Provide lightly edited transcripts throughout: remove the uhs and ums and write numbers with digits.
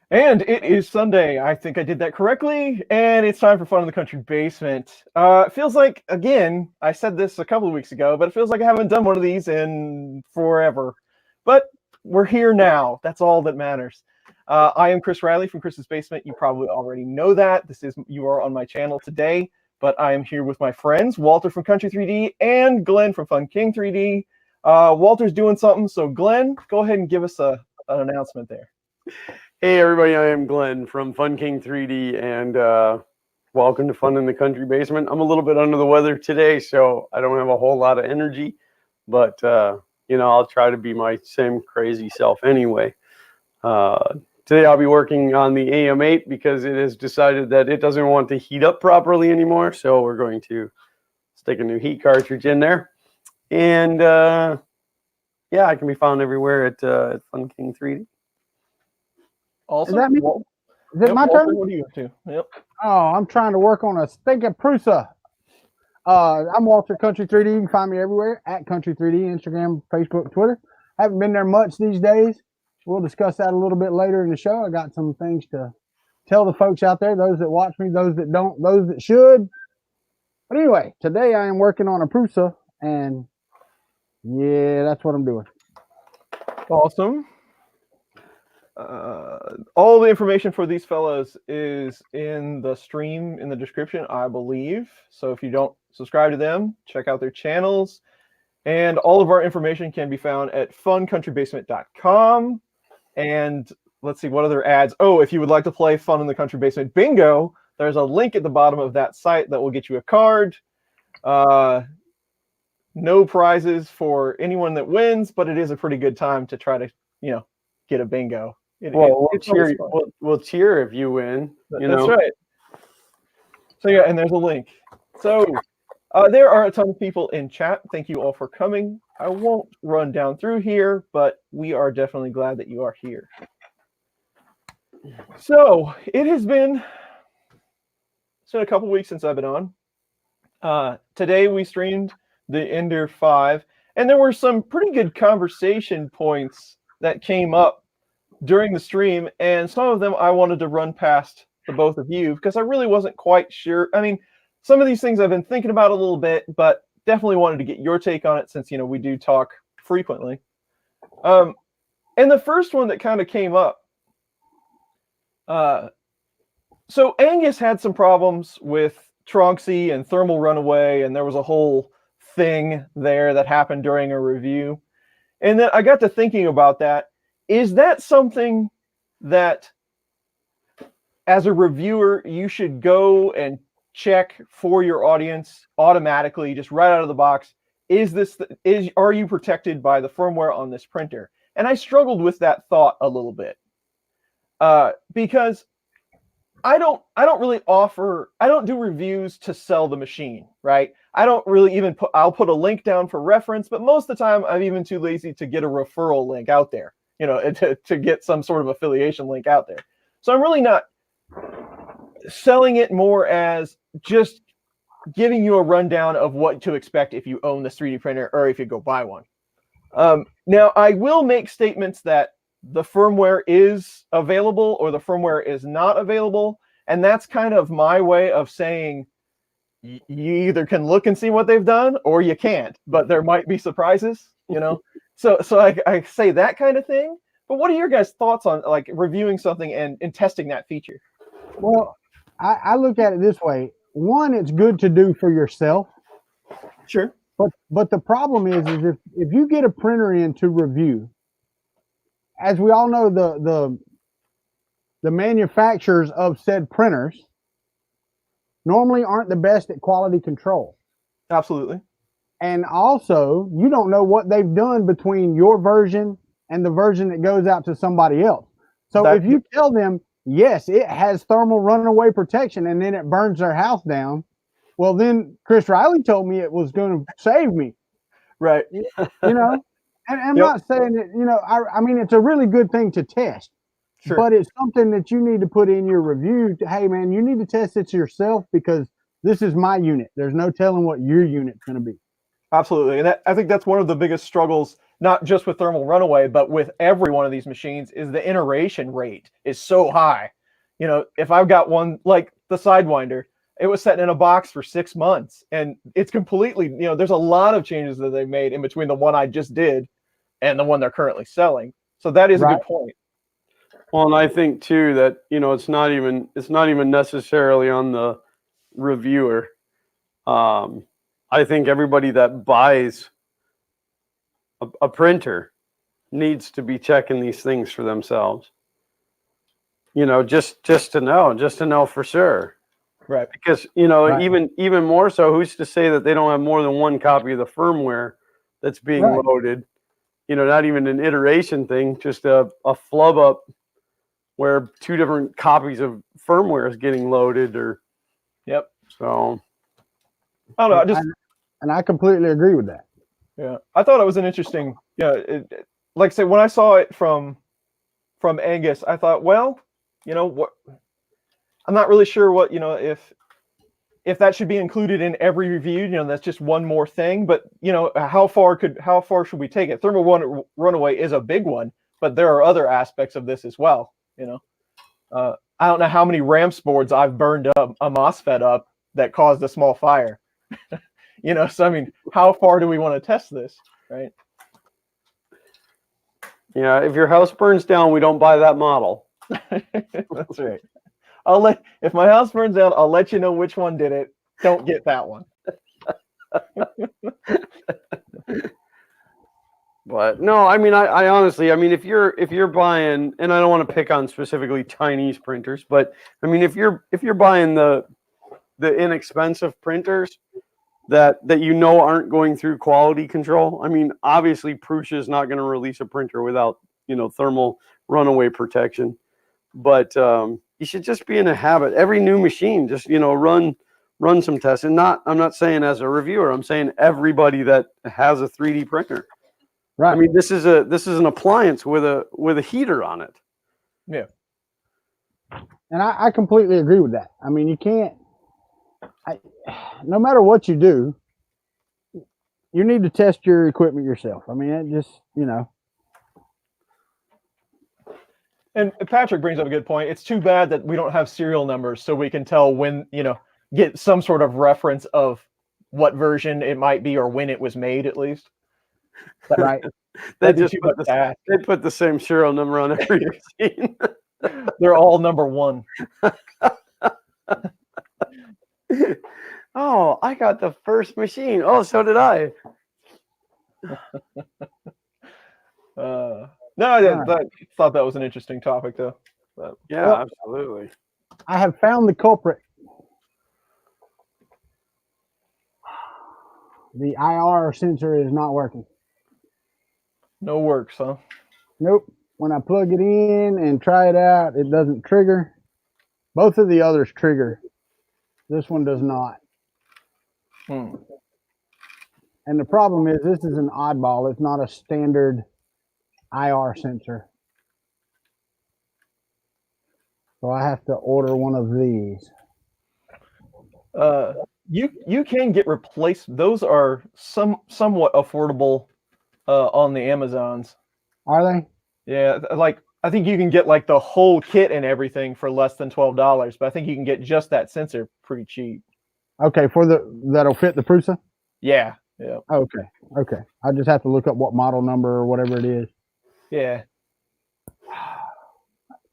And it is Sunday. I think I did that correctly. And it's time for Fun in the Country Basement. It feels like, again, I said this a couple of weeks ago, but it feels like I haven't done one of these in forever. But we're here now. That's all that matters. I am Chris Riley from Chris's Basement. You probably already know that. You are on my channel today. But I am here with my friends, Walter from Kuntry 3D and Glenn from Fun King 3D. Walter's doing something, so Glenn, go ahead and give us an announcement there. Hey everybody, I am Glenn from Fun King 3D, and welcome to Fun in the Country Basement. I'm a little bit under the weather today, so I don't have a whole lot of energy, but I'll try to be my same crazy self anyway. Today I'll be working on the AM8 because it has decided that it doesn't want to heat up properly anymore, so we're going to stick a new heat cartridge in there. And yeah, I can be found everywhere at Fun King 3D. Also, is that me? Is it my turn? What are you up to? Yep. Oh, I'm trying to work on a stinking Prusa. I'm Walter Kuntry 3D. You can find me everywhere at Kuntry 3D, Instagram, Facebook, Twitter. Haven't been there much these days. We'll discuss that a little bit later in the show. I got some things to tell the folks out there, those that watch me, those that don't, those that should. But anyway, today I am working on a Prusa, and yeah, that's what I'm doing. Awesome. All the information for these fellows is in the stream in the description, I believe. So if you don't subscribe to them, check out their channels. And all of our information can be found at funcountrybasement.com. And let's see, what other ads? Oh, if you would like to play Fun in the Country Basement Bingo, there's a link at the bottom of that site that will get you a card. No prizes for anyone that wins, but it is a pretty good time to try to, get a bingo. We'll cheer if you win. That's right. So yeah, and there's a link. So there are a ton of people in chat. Thank you all for coming. I won't run down through here, but we are definitely glad that you are here. So it's been a couple weeks since I've been on. Today we streamed the Ender 5, and there were some pretty good conversation points that came up during the stream, and some of them I wanted to run past the both of you because I really wasn't quite sure. I mean, some of these things I've been thinking about a little bit, but definitely wanted to get your take on it since, we do talk frequently. And the first one that kind of came up, so Angus had some problems with Tronxy and thermal runaway, and there was a whole thing there that happened during a review. And then I got to thinking about that. Is that something that, as a reviewer, you should go and check for your audience automatically, just right out of the box? Are you protected by the firmware on this printer? And I struggled with that thought a little bit because I don't do reviews to sell the machine, right? I don't really even I'll put a link down for reference, but most of the time I'm even too lazy to get a referral link out there, to get some sort of affiliation link out there. So I'm really not selling it more as just giving you a rundown of what to expect if you own this 3D printer or if you go buy one. Now, I will make statements that the firmware is available or the firmware is not available, and that's kind of my way of saying you either can look and see what they've done or you can't, but there might be surprises, So I say that kind of thing. But what are your guys' thoughts on like reviewing something and testing that feature? Well, I look at it this way. One, it's good to do for yourself. Sure. But the problem is if you get a printer in to review, as we all know, the manufacturers of said printers normally aren't the best at quality control. Absolutely. And also, you don't know what they've done between your version and the version that goes out to somebody else. So if you tell them, yes, it has thermal runaway protection, and then it burns their house down, well, then Chris Riley told me it was going to save me. Right. And I'm not saying that, I mean, it's a really good thing to test. Sure. But it's something that you need to put in your review. Hey, man, you need to test it yourself because this is my unit. There's no telling what your unit's going to be. Absolutely. And I think that's one of the biggest struggles not just with thermal runaway, but with every one of these machines, is the iteration rate is so high. You know, if I've got one like the Sidewinder, it was sitting in a box for 6 months, and it's completely, you know, there's a lot of changes that they made in between the one I just did and the one they're currently selling. So that is a good point. Well, and I think too that, you know, it's not even necessarily on the reviewer. I think everybody that buys a printer needs to be checking these things for themselves. You know, just to know for sure. Right. Because, you know, even more so, who's to say that they don't have more than one copy of the firmware that's being loaded? You know, not even an iteration thing, just a flub up where 2 different copies of firmware is getting loaded, or so. I don't know. And I completely agree with that. Yeah, I thought it was an interesting. Like I say, when I saw it from Angus, I thought, well, you know what? I'm not really sure what, you know, if that should be included in every review. You know, that's just one more thing. But you know, how far should we take it? Thermal runaway is a big one, but there are other aspects of this as well. You know, I don't know how many ramps boards I've burned up a MOSFET up that caused a small fire. You know, so I mean, how far do we want to test this, right? Yeah, if your house burns down, we don't buy that model. That's right. If my house burns down, I'll let you know which one did it. Don't get that one. But no, I mean, I honestly, I mean, if you're buying, and I don't want to pick on specifically Chinese printers, but I mean, if you're buying the inexpensive printers that you know aren't going through quality control, I mean, obviously Prusa is not going to release a printer without, you know, thermal runaway protection. But you should just be in a habit. Every new machine, just, you know, run some tests. And I'm not saying as a reviewer, I'm saying everybody that has a 3D printer. Right. I mean, this is an appliance with a heater on it. Yeah. And I completely agree with that. I mean, you can't. No matter what you do, you need to test your equipment yourself. I mean, it just, you know. And Patrick brings up a good point. It's too bad that we don't have serial numbers so we can tell when, you know, get some sort of reference of what version it might be or when it was made, at least. Right. They put the same serial number on every machine. They're all number 1. Oh, I got the first machine. Oh, so did I. No, I thought that was an interesting topic, though. But, yeah, absolutely. I have found the culprit. The IR sensor is not working. No works, huh? Nope. When I plug it in and try it out, it doesn't trigger. Both of the others trigger. This one does not. And the problem is this is an oddball. It's not a standard IR sensor. So I have to order one of these. You can get replaced. Those are somewhat affordable on the Amazons. Are they? Yeah, like I think you can get like the whole kit and everything for less than $12, but I think you can get just that sensor pretty cheap. Okay, that'll fit the Prusa? Yeah. Yeah. Okay. I just have to look up what model number or whatever it is. Yeah.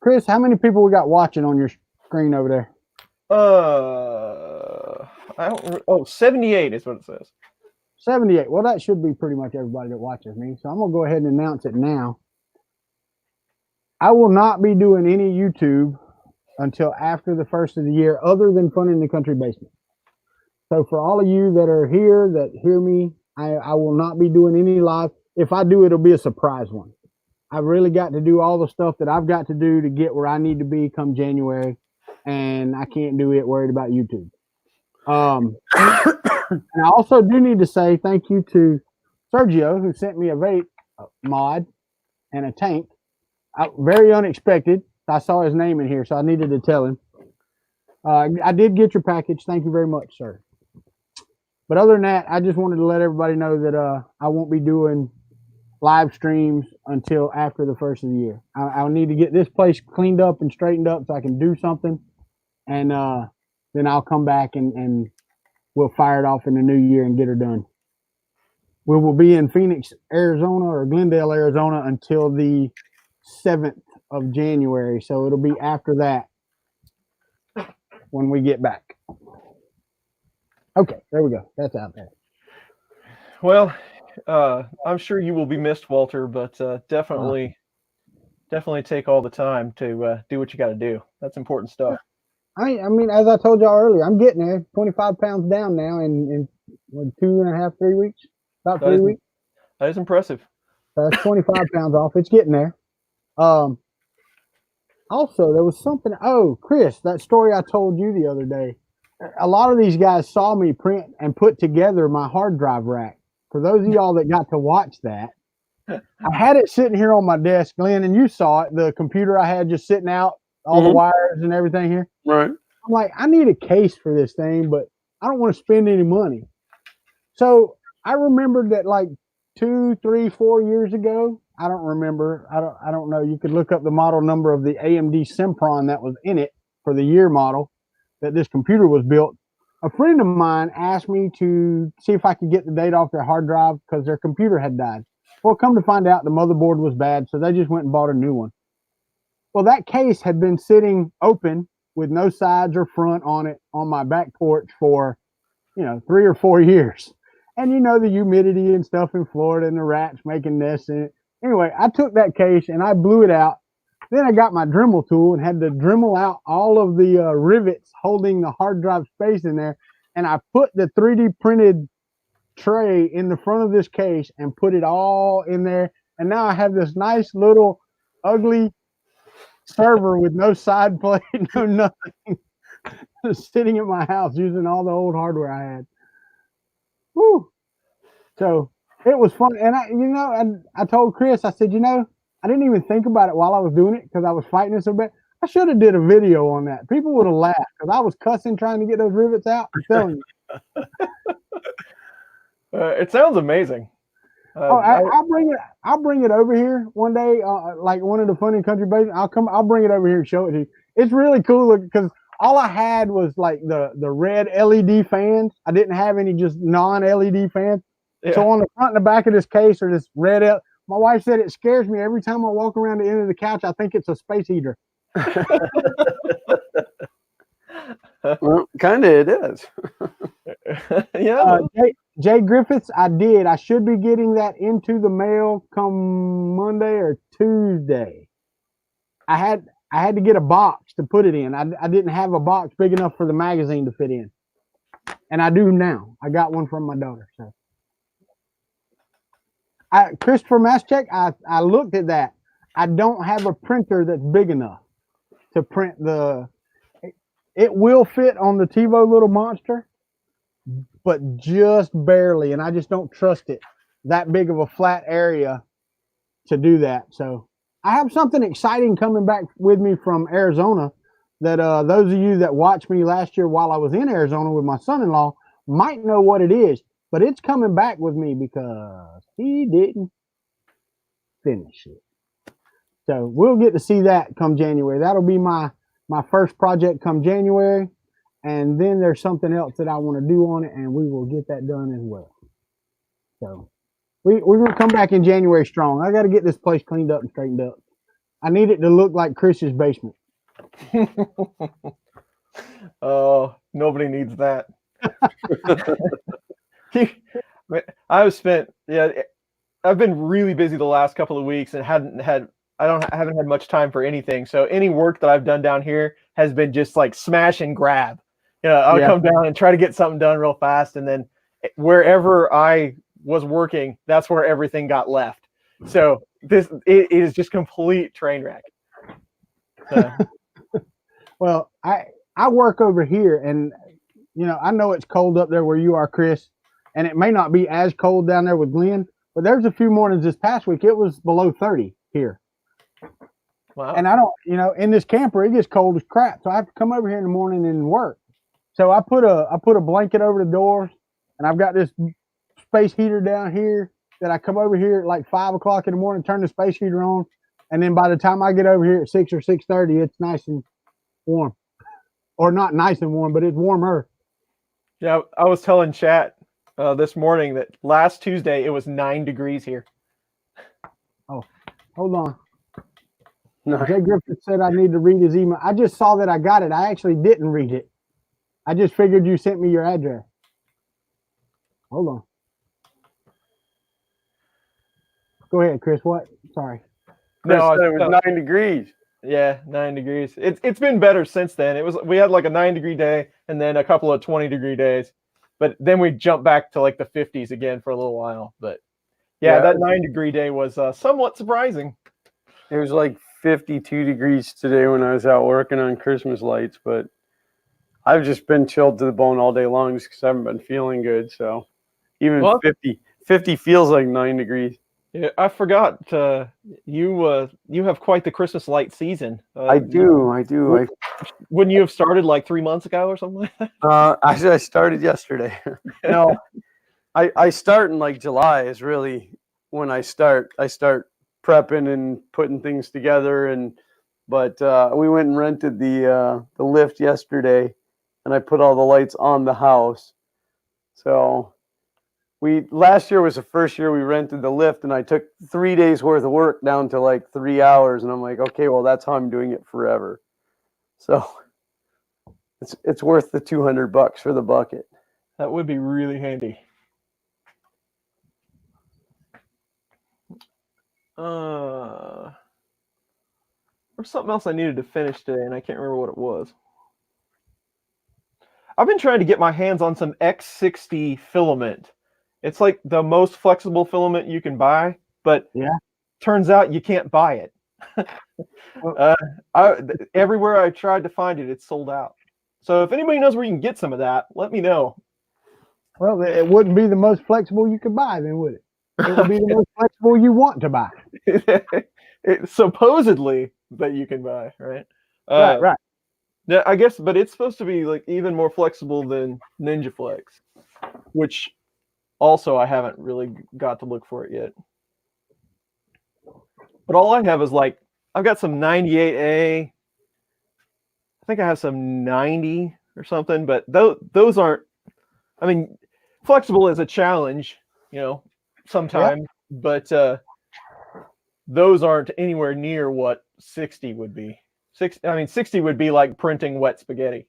Chris, how many people we got watching on your screen over there? I don't. 78 is what it says. 78. Well, that should be pretty much everybody that watches me. So I'm gonna go ahead and announce it now. I will not be doing any YouTube until after the first of the year, other than Fun in the Country Basement. So for all of you that are here that hear me, I will not be doing any live. If I do, it'll be a surprise one. I've really got to do all the stuff that I've got to do to get where I need to be come January, and I can't do it worried about YouTube. And I also do need to say thank you to Sergio, who sent me a vape mod and a tank. Very unexpected. I saw his name in here, so I needed to tell him. I did get your package. Thank you very much, sir. But other than that, I just wanted to let everybody know that I won't be doing live streams until after the first of the year. I'll need to get this place cleaned up and straightened up so I can do something, and then I'll come back and we'll fire it off in the new year and get her done. We will be in Phoenix, Arizona, or Glendale, Arizona, until the 7th of January. So it'll be after that when we get back. Okay, there we go. That's out there. Well, I'm sure you will be missed, Walter, but definitely take all the time to do what you got to do. That's important stuff. I mean, as I told y'all earlier, I'm getting there. 25 pounds down now in 2.5, 3 weeks. About 3 weeks. That is impressive. That's 25 pounds off. It's getting there. Also, there was something. Oh, Chris, that story I told you the other day. A lot of these guys saw me print and put together my hard drive rack. For those of y'all that got to watch that, I had it sitting here on my desk, Glenn, and you saw it. The computer I had just sitting out, all the wires and everything here. Right. I'm like, I need a case for this thing, but I don't want to spend any money. So I remembered that like 2, 3, 4 years ago. I don't remember. I don't know. You could look up the model number of the AMD Sempron that was in it for the year model that this computer was built. A friend of mine asked me to see if I could get the date off their hard drive because their computer had died. Well, come to find out, the motherboard was bad, so they just went and bought a new one. Well, that case had been sitting open with no sides or front on it on my back porch for, 3 or 4 years. And the humidity and stuff in Florida and the rats making nests in it. Anyway, I took that case and I blew it out. Then I got my Dremel tool and had to Dremel out all of the rivets holding the hard drive space in there. And I put the 3D printed tray in the front of this case and put it all in there. And now I have this nice little ugly server with no side plate, no nothing, sitting at my house using all the old hardware I had. Woo! So it was fun. And I told Chris, I said, I didn't even think about it while I was doing it because I was fighting it so bad. I should have did a video on that. People would have laughed because I was cussing trying to get those rivets out. I'm telling you. It sounds amazing. I'll bring it over here one day, like one of the Fun and Country bases. I'll bring it over here and show it to you. It's really cool because all I had was like the red LED fans. I didn't have any just non-LED fans. Yeah. So on the front and the back of this case are this red LED. My wife said it scares me every time I walk around the end of the couch. I think it's a space heater. Well, kind of it is. Yeah. Jay Griffiths, I did. I should be getting that into the mail come Monday or Tuesday. I had to get a box to put it in. I didn't have a box big enough for the magazine to fit in. And I do now. I got one from my daughter. So Christopher Mascheck, I looked at that. I don't have a printer that's big enough to print it will fit on the TiVo little monster, but just barely. And I just don't trust it that big of a flat area to do that. So I have something exciting coming back with me from Arizona that those of you that watched me last year while I was in Arizona with my son-in-law might know what it is. But it's coming back with me because he didn't finish it. So we'll get to see that come January. That'll be my first project come January. And then there's something else that I want to do on it, and we will get that done as well. So we're going to come back in January strong. I got to get this place cleaned up and straightened up. I need it to look like Chris's basement. Oh, nobody needs that. I've been really busy the last couple of weeks and haven't had much time for anything. So any work that I've done down here has been just like smash and grab. I'll come down and try to get something done real fast, and then wherever I was working, that's where everything got left. So it is just complete train wreck. So. Well, I work over here, and I know it's cold up there where you are, Chris, and it may not be as cold down there with Glenn, but there's a few mornings this past week it was below 30 here. Wow. And I don't, in this camper it gets cold as crap, so I have to come over here in the morning and work. So I put a blanket over the doors, and I've got this space heater down here, that I come over here at like 5 o'clock in the morning, turn the space heater on, and then by the time I get over here at 6 or 6:30, it's nice and warm, or not nice and warm, but it's warmer. Yeah, I was telling chat this morning that last Tuesday it was 9 degrees here. Oh, hold on. No. Jay Griffith said I need to read his email. I just saw that I got it. I actually didn't read it. I just figured you sent me your address. Hold on. Go ahead, Chris. What? Sorry. Chris No, said it was 9 degrees. Yeah, 9 degrees. It's been better since then. We had like a 9-degree day and then a couple of 20-degree days, but then we jumped back to like the 50s again for a little while. But yeah, that 9-degree day was somewhat surprising. It was like 52 degrees today when I was out working on Christmas lights, but I've just been chilled to the bone all day long just because I haven't been feeling good. So even 50 feels like 9 degrees. Yeah, I forgot. You have quite the Christmas light season. I do. Wouldn't you have started like 3 months ago or something like that? Actually, I started yesterday. No, I start in like July is really when I start. I start prepping and putting things together, but we went and rented the lift yesterday, and I put all the lights on the house. So last year was the first year we rented the lift, and I took 3 days worth of work down to like 3 hours, and I'm like, okay, well, that's how I'm doing it forever. So it's worth the $200 for the bucket. That would be really handy. There's something else I needed to finish today, and I can't remember what it was. I've been trying to get my hands on some X60 filament. It's like the most flexible filament you can buy, but turns out you can't buy it. Everywhere I tried to find it, it's sold out. So if anybody knows where you can get some of that, let me know. Well, it wouldn't be the most flexible you could buy, then, would it? It would be the most flexible you want to buy. Supposedly that you can buy, right? Right. Yeah, I guess, but it's supposed to be like even more flexible than Ninja Flex, which also I haven't really got to look for it yet. But all I have is like I've got some 98A. I think I have some 90 or something, but those aren't. I mean, flexible is a challenge, sometimes, but those aren't anywhere near what 60 would be. 60 would be like printing wet spaghetti.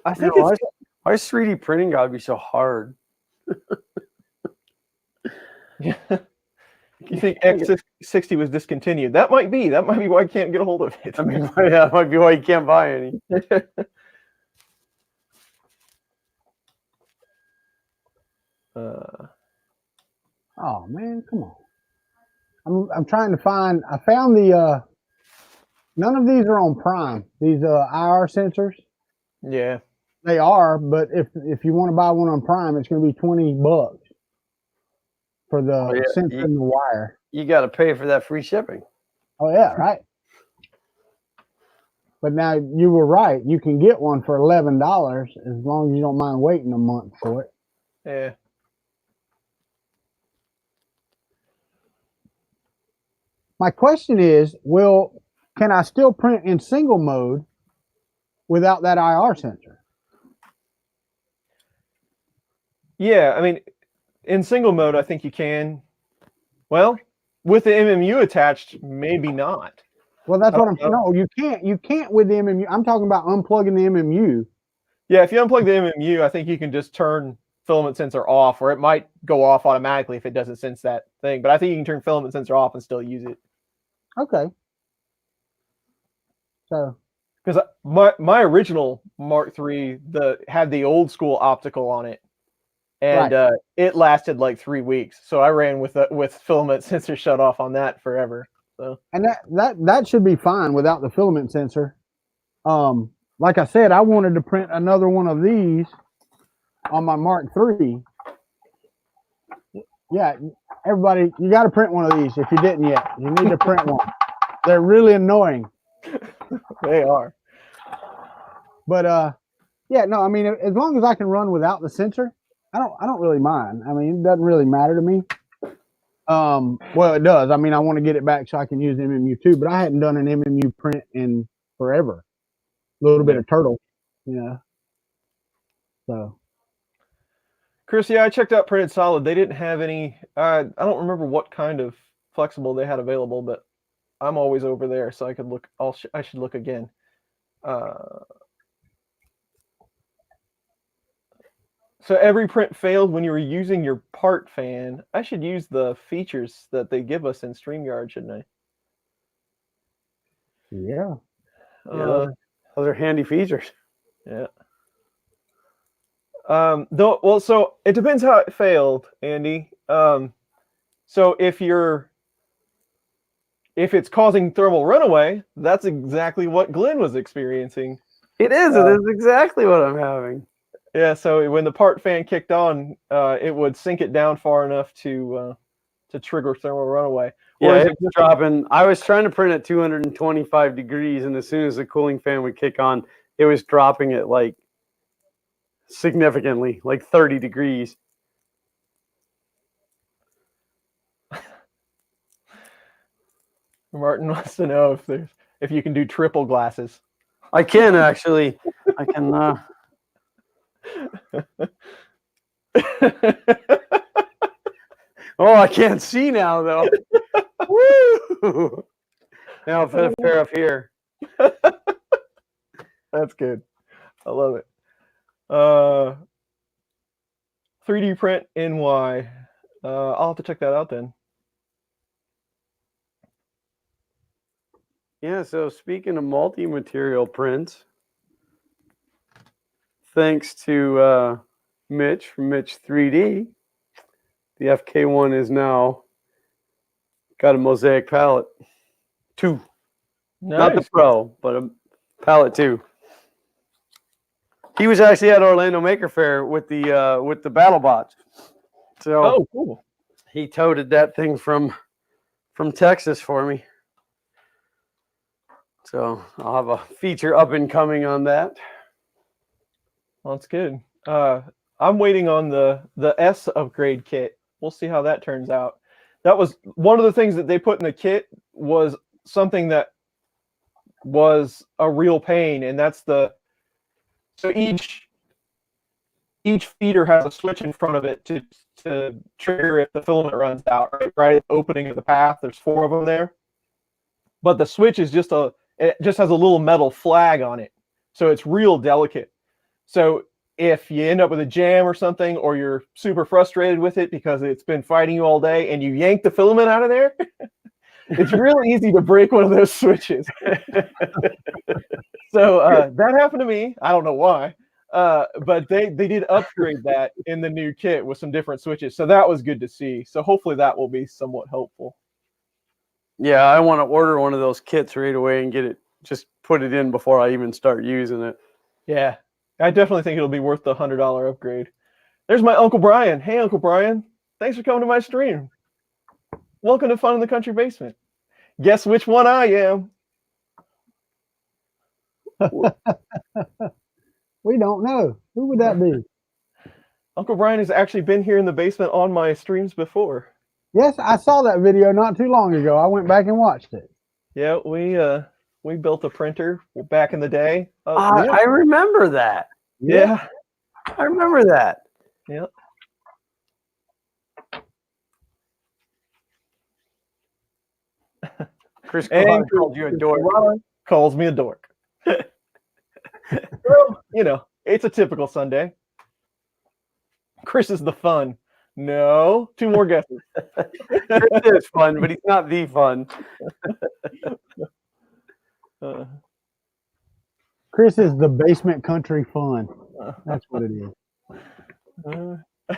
I think why is 3D printing gotta be so hard? Yeah. You think X60 was discontinued? That might be why I can't get a hold of it. I mean, that might be why you can't buy any. Oh man, come on! I'm trying to find. I found the. None of these are on Prime. These IR sensors. Yeah, they are. But if you want to buy one on Prime, it's going to be $20 for the sensor and the wire. You got to pay for that free shipping. Oh yeah, right. But now you were right. You can get one for $11 as long as you don't mind waiting a month for it. Yeah. My question is, can I still print in single mode without that IR sensor? Yeah, I mean, in single mode, I think you can. Well, with the MMU attached, maybe not. Well, that's what I'm saying. No, you can't. You can't with the MMU. I'm talking about unplugging the MMU. Yeah, if you unplug the MMU, I think you can just turn filament sensor off, or it might go off automatically if it doesn't sense that thing. But I think you can turn filament sensor off and still use it. Okay. So, because my original Mark III had the old school optical on it, and it lasted like 3 weeks. So I ran with filament sensor shut off on that forever. So and that should be fine without the filament sensor. Like I said, I wanted to print another one of these on my Mark III. Yeah, everybody, you got to print one of these if you didn't yet. You need to print one. They're really annoying. They are. But yeah, no, I mean, as long as I can run without the sensor, I don't really mind. I mean, it doesn't really matter to me. Well, it does. I mean, I want to get it back so I can use MMU too, but I hadn't done an MMU print in forever. A little bit of turtle, you know. So, Chris, yeah, I checked out Printed Solid. They didn't have any. I don't remember what kind of flexible they had available, but I'm always over there, so I could look. I should look again. So every print failed when you were using your part fan. I should use the features that they give us in StreamYard, shouldn't I? yeah. Those are handy features. Yeah. Well, so it depends how it failed, Andy. So if it's causing thermal runaway, that's exactly what Glenn was experiencing. It is. It is exactly what I'm having. Yeah. So when the part fan kicked on, it would sink it down far enough to trigger thermal runaway. Yeah, it was dropping. I was trying to print at 225 degrees, and as soon as the cooling fan would kick on, it was dropping it like significantly, like 30 degrees. Martin wants to know if you can do triple glasses. I can actually. I can. Oh, I can't see now though. Woo! Now I'll put a pair up here. That's good. I love it. 3D print NY. I'll have to check that out then. Yeah, so speaking of multi-material prints, thanks to Mitch from Mitch 3D, the FK1 is now got a mosaic palette. 2. Nice. Not the Pro, but a palette 2. He was actually at Orlando Maker Faire with the BattleBots. So cool. He toted that thing from Texas for me. So I'll have a feature up and coming on that. Well, that's good. I'm waiting on the S upgrade kit. We'll see how that turns out. That was one of the things that they put in the kit was something that was a real pain, and that's so each feeder has a switch in front of it to trigger if the filament runs out. Right at the opening of the path, there's 4 of them there, but the switch is just it just has a little metal flag on it, so it's real delicate. So if you end up with a jam or something, or you're super frustrated with it because it's been fighting you all day, and you yank the filament out of there, it's really easy to break one of those switches. So that happened to me. I don't know why, but they did upgrade that in the new kit with some different switches. So that was good to see. So hopefully that will be somewhat helpful. Yeah, I want to order one of those kits right away and just put it in before I even start using it. Yeah. I definitely think it'll be worth the $100 upgrade. There's my Uncle Brian. Hey, Uncle Brian. Thanks for coming to my stream. Welcome to Fun in the Country Basement. Guess which one I am? We don't know. Who would that be? Uncle Brian has actually been here in the basement on my streams before. Yes, I saw that video not too long ago. I went back and watched it. Yeah, we built a printer back in the day. I remember that. Yeah. I remember that. Yep. Chris called you a dork. Calls me a dork. Well, it's a typical Sunday. Chris is the fun. No, 2 more guesses. Chris is fun, but he's not the fun. Chris is the basement country fun. That's what it is. I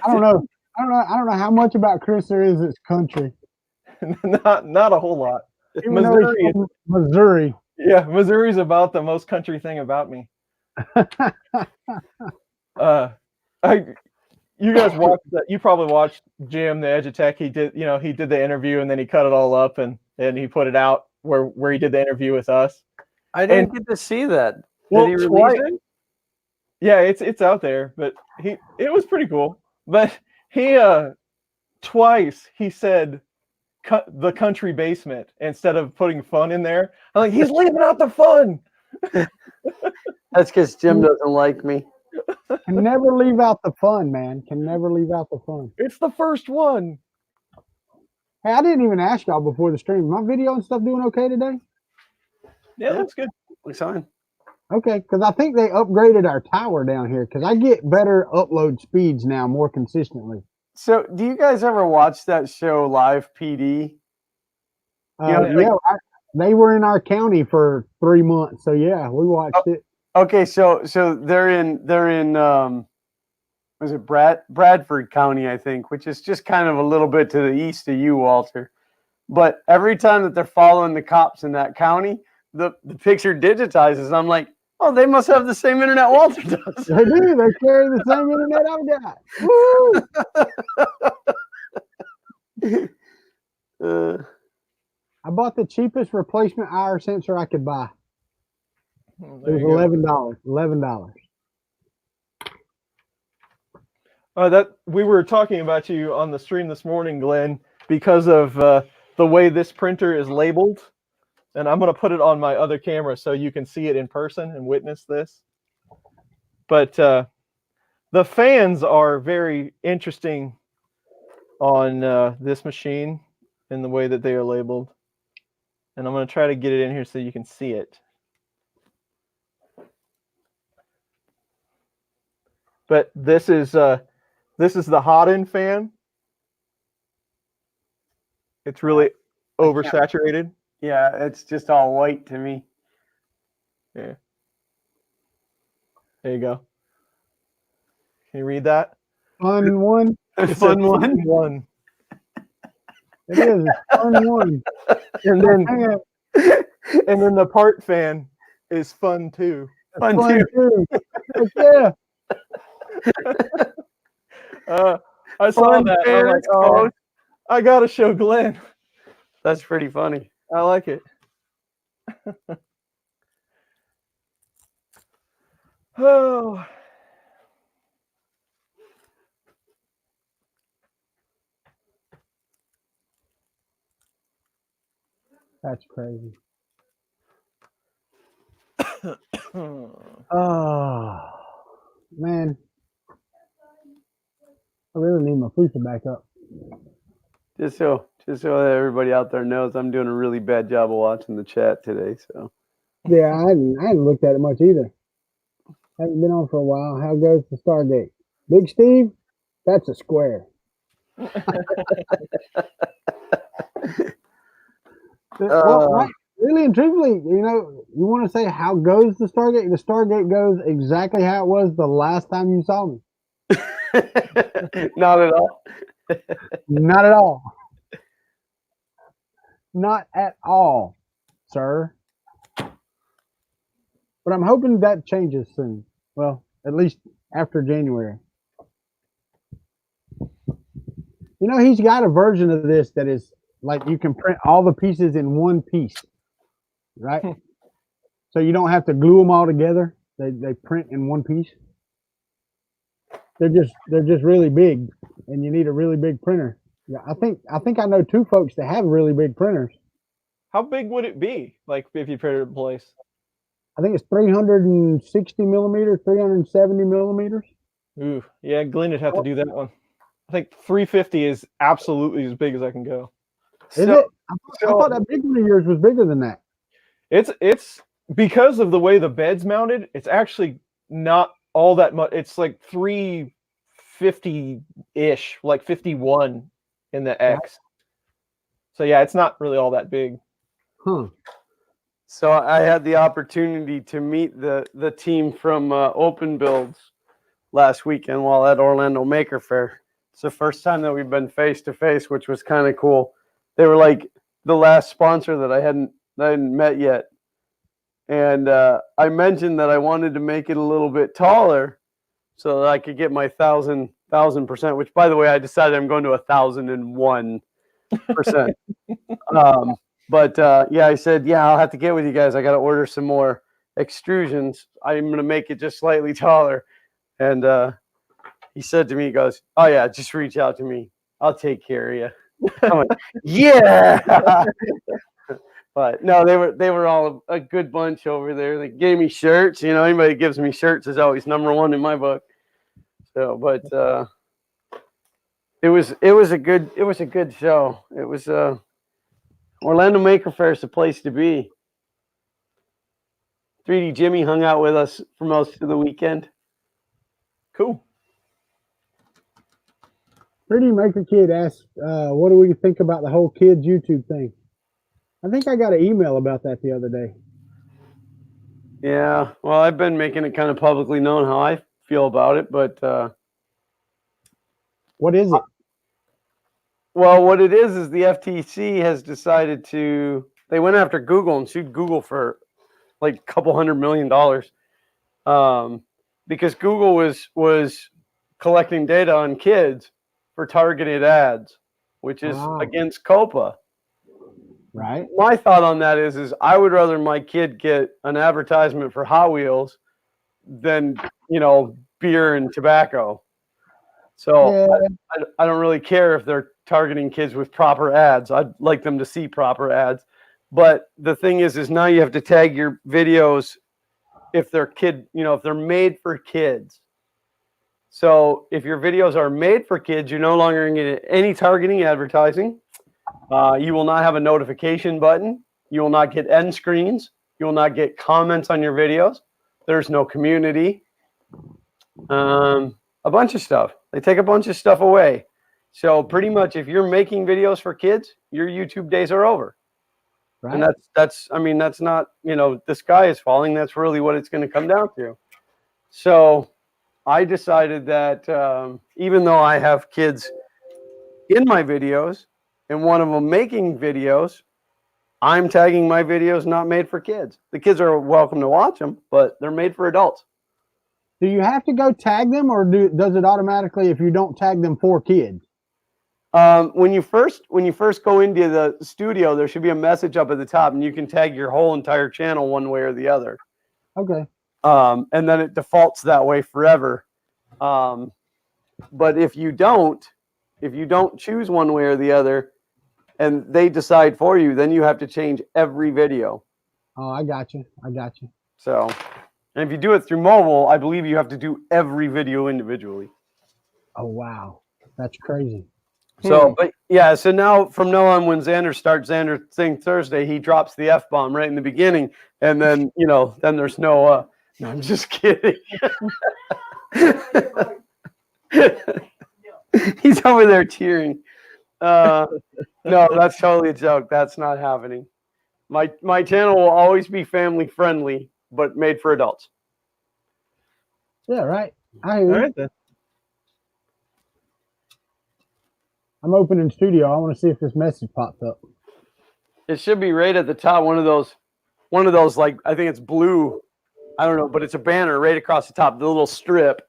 don't know how much about Chris there is that's country. Not a whole lot. Missouri. Yeah, Missouri's about the most country thing about me. You guys watched that? You probably watched Jim, the Edge of Tech. He did the interview and then he cut it all up and he put it out where he did the interview with us. I didn't get to see that. Did he release it? Yeah, it's out there, but it was pretty cool. But he twice he said the country basement instead of putting fun in there. I'm like, he's leaving out the fun. That's because Jim doesn't like me. Can never leave out the fun, man. Can never leave out the fun. It's the first one. Hey, I didn't even ask y'all before the stream. My video and stuff doing okay today? Yeah, looks good. Looks fine. Okay, because I think they upgraded our tower down here because I get better upload speeds now more consistently. So, do you guys ever watch that show Live PD? They were in our county for 3 months, so yeah, we watched it. Okay, so they're in was it Bradford County, I think, which is just kind of a little bit to the east of you, Walter. But every time that they're following the cops in that county, the picture digitizes. I'm like, oh, they must have the same internet Walter does. They do. They carry the same internet I've got. Woo! I bought the cheapest replacement IR sensor I could buy. It was $11. $11. That we were talking about you on the stream this morning, Glenn, because of the way this printer is labeled. And I'm going to put it on my other camera so you can see it in person and witness this. But the fans are very interesting on this machine in the way that they are labeled. And I'm going to try to get it in here so you can see it. But this is the Hotends fan. It's really oversaturated. Yeah, it's just all white to me. Yeah. There you go. Can you read that? Fun one. It's Fun a one. One. It is a fun one. And then the part fan is fun too. Fun Fun too. too. Yeah. I saw that. I'm like, oh, I gotta show Glenn. That's pretty funny. I like it. Oh. That's crazy. Oh, man. I really need my pizza back up. Just so everybody out there knows, I'm doing a really bad job of watching the chat today. So Yeah, I hadn't looked at it much either. Haven't been on for a while. How goes the Stargate? Big Steve, that's a square. Well, really and truthfully, you want to say how goes the Stargate? The Stargate goes exactly how it was the last time you saw me. Not at all. Not at all. Not at all, sir. But I'm hoping that changes soon. Well, at least after January. He's got a version of this that is like you can print all the pieces in one piece, right? So you don't have to glue them all together. They print in one piece. They're just really big, and you need a really big printer. Yeah, I think I know two folks that have really big printers. How big would it be, like if you printed it in place? I think it's 360 millimeters, 370 millimeters. Ooh, yeah, Glenn would have to do that one. I think 350 is absolutely as big as I can go. Is it? I thought that big one of yours was bigger than that. It's because of the way the bed's mounted. It's actually not all that much. It's like 350-ish, like 51 in the X. So yeah, it's not really all that big. Huh. So I had the opportunity to meet the team from OpenBuilds last weekend while at Orlando Maker Faire. It's the first time that we've been face to face, which was kind of cool. They were like the last sponsor that I hadn't met yet. And I mentioned that I wanted to make it a little bit taller so that I could get my 1,000%, which by the way, I decided I'm going to 1,001%. But yeah, I said, yeah, I'll have to get with you guys. I got to order some more. extrusions. I'm going to make it just slightly taller. And he said to me, he goes, oh, yeah, just reach out to me. I'll take care of you. I'm like, yeah. But no, they were all a good bunch over there. They gave me shirts. You know, anybody that gives me shirts is always #1 in my book. So, but it was a good show. It was Orlando Maker Fair is the place to be. 3D Jimmy hung out with us for most of the weekend. Cool. 3D Maker Kid asked, what do we think about the whole kids YouTube thing? I think I got an email about that the other day. Yeah, well, I've been making it kind of publicly known how I feel about it, but what is it? Well, what it is the FTC has decided they went after Google and sued Google for like a couple $100 million, because Google was collecting data on kids for targeted ads, which is against COPA. Right. My thought on that is I would rather my kid get an advertisement for Hot Wheels than, you know, beer and tobacco. So yeah. I don't really care if they're targeting kids with proper ads. I'd like them to see proper ads. But the thing is now you have to tag your videos if they're if they're made for kids. So if your videos are made for kids, you're no longer going to get any targeting advertising. You will not have a notification button. You will not get end screens. You will not get comments on your videos. There's no community. A bunch of stuff. They take a bunch of stuff away. So pretty much if you're making videos for kids, your YouTube days are over. Right. And that's not, the sky is falling. That's really what it's going to come down to. So I decided that even though I have kids in my videos and one of them making videos, I'm tagging my videos not made for kids. The kids are welcome to watch them, but they're made for adults. Do you have to go tag them, or does it automatically if you don't tag them for kids? When you first go into the studio, there should be a message up at the top, and you can tag your whole entire channel one way or the other. Okay. And then it defaults that way forever. But if you don't choose one way or the other, and they decide for you, then you have to change every video. Oh, I got you. So, and if you do it through mobile, I believe you have to do every video individually. Oh, wow. That's crazy. So, but yeah, so now from now on, when Xander starts Xander Thing Thursday, he drops the F-bomb right in the beginning. And then, then there's no, I'm just kidding. He's over there cheering. No, that's totally a joke. That's not happening. My channel will always be family friendly, but made for adults. Yeah, right. All right then. I'm opening studio. I want to see if this message pops up. It should be right at the top. One of those, like, I think it's blue. I don't know, but it's a banner right across the top, the little strip.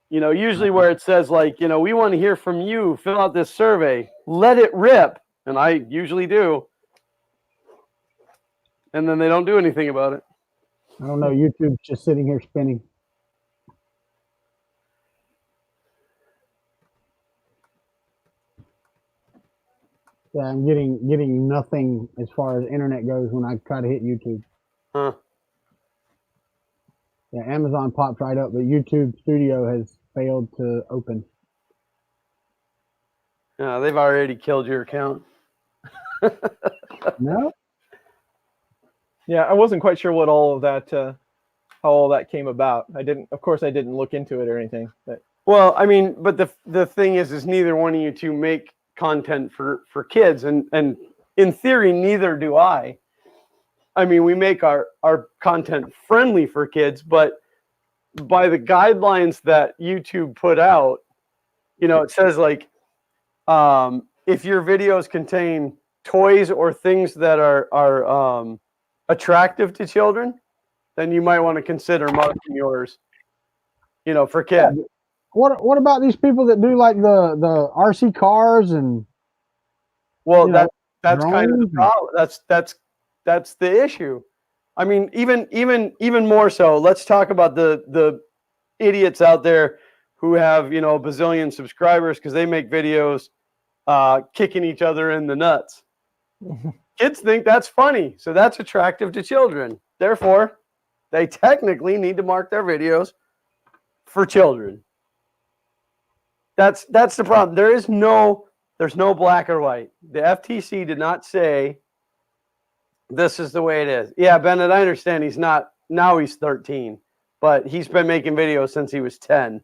Usually where it says, like, we want to hear from you. Fill out this survey. Let it rip. And I usually do. And then they don't do anything about it. I don't know. YouTube's just sitting here spinning. Yeah, I'm getting nothing as far as internet goes when I try to hit YouTube. Huh. Yeah, Amazon pops right up, but YouTube Studio has failed to open. They've already killed your account. No? Yeah, I wasn't quite sure what all of that, how all that came about. Of course, I didn't look into it or anything. But. Well, I mean, but the thing is neither one of you two make content for kids, and in theory, neither do I. I mean, we make our content friendly for kids, but by the guidelines that YouTube put out, it says like, if your videos contain toys or things that are attractive to children, then you might want to consider marking yours, for kids. Yeah. What about these people that do like the RC cars and? Well, that's kind of the problem. That's the issue. I mean, even more so. Let's talk about the idiots out there who have, a bazillion subscribers because they make videos kicking each other in the nuts. Kids think that's funny, so that's attractive to children. Therefore, they technically need to mark their videos for children. That's the problem. There's no black or white. The FTC did not say this is the way it is. Yeah, Bennett, I understand he's 13, but he's been making videos since he was 10.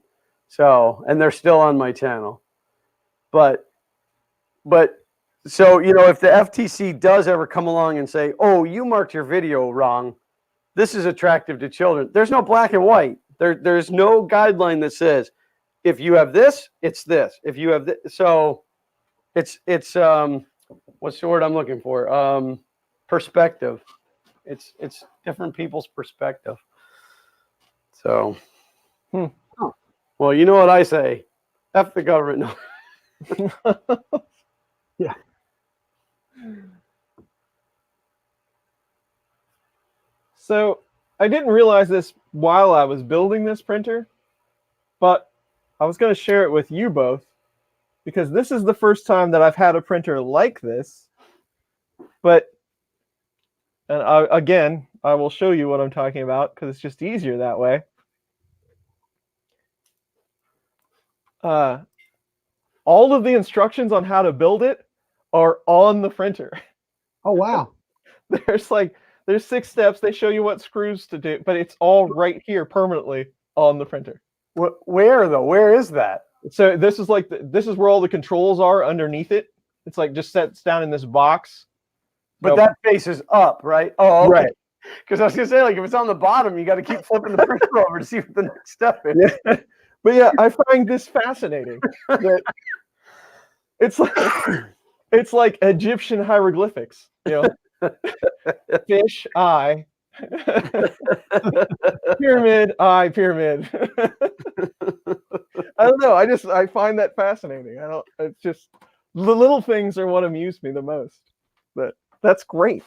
So, and they're still on my channel. But so, if the FTC does ever come along and say, "Oh, you marked your video wrong. This is attractive to children." There's no black and white. There's no guideline that says if you have this, it's this. If you have this, so it's what's the word I'm looking for? Perspective. It's different people's perspective. So, well, you know what I say? F the government. No. Yeah. So I didn't realize this while I was building this printer, but I was going to share it with you both because this is the first time that I've had a printer like this. But, again, I will show you what I'm talking about because it's just easier that way. All of the instructions on how to build it are on the printer. Oh, wow. There's 6 steps. They show you what screws to do, but it's all right here permanently on the printer. Where though? Where is that? So this is this is where all the controls are underneath it. It's like just sets down in this box. But that faces up, right? Oh, okay. Right. Because I was gonna say, if it's on the bottom, you got to keep flipping the printer over to see what the next step is. Yeah. But yeah, I find this fascinating. That it's like Egyptian hieroglyphics, Fish, eye. Pyramid, eye, pyramid. I don't know. I find that fascinating. It's just the little things are what amuse me the most. But that's great.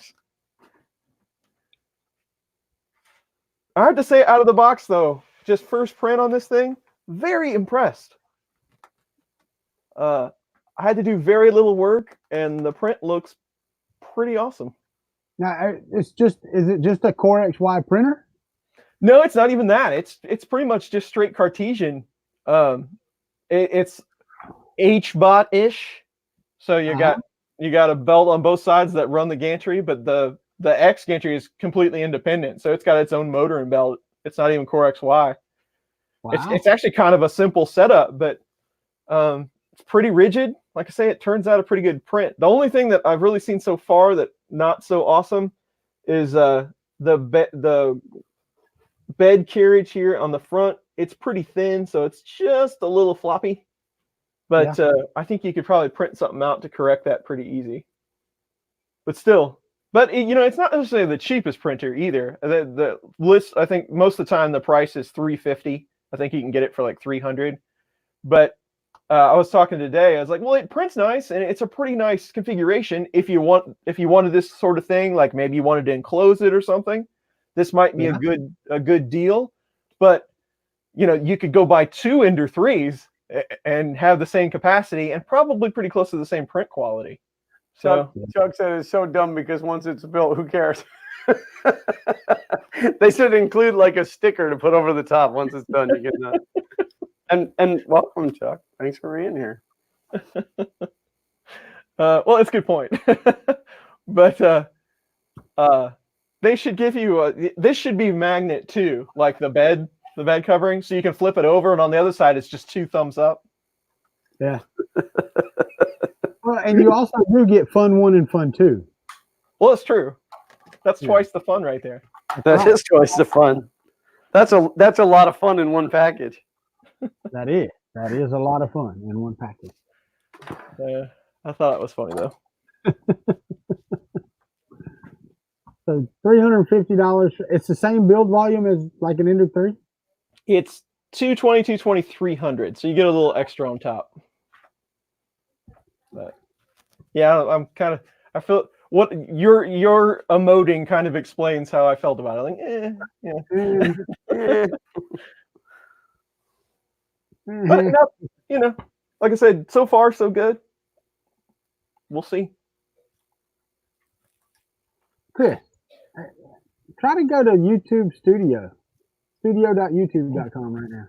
I have to say, out of the box though, just first print on this thing, very impressed. I had to do very little work, and the print looks pretty awesome. Now, is it just a Core XY printer? No, it's not even that. It's pretty much just straight Cartesian. It's H-bot-ish. So you got a belt on both sides that run the gantry, but the X gantry is completely independent. So it's got its own motor and belt. It's not even Core XY. Wow. It's actually kind of a simple setup, but it's pretty rigid. Like I say, it turns out a pretty good print. The only thing that I've really seen so far that not so awesome is the bed carriage here on the front. It's pretty thin, so it's just a little floppy. But yeah. I think you could probably print something out to correct that pretty easy. But still, it's not necessarily the cheapest printer either. The list, I think most of the time the price is $350. I think you can get it for like $300. But I was talking today. I was like, well, it prints nice, and it's a pretty nice configuration. If you wanted this sort of thing, like maybe you wanted to enclose it or something, this might be a good deal. But you could go buy 2 Ender 3s and have the same capacity and probably pretty close to the same print quality. So Chuck said it's so dumb because once it's built, who cares? They should include like a sticker to put over the top once it's done. You get that. And welcome, Chuck. Thanks for being here. Well, it's a good point. But they should give you this should be magnet too, like the bed covering, so you can flip it over, and on the other side it's just 2 thumbs up. Yeah. Well, and you also do get Fun 1 and Fun 2. Well, it's true. That's twice the fun right there. That is twice the fun. That's a lot of fun in one package. That is a lot of fun in one package. I thought it was funny though. So $350. It's the same build volume as like an Ender 3? It's 220, 220, 300. So you get a little extra on top. But yeah, I feel what your emoting kind of explains how I felt about it. Like, yeah. But enough, like I said, so far so good. We'll see. Chris, try to go to YouTube studio.youtube.com right now.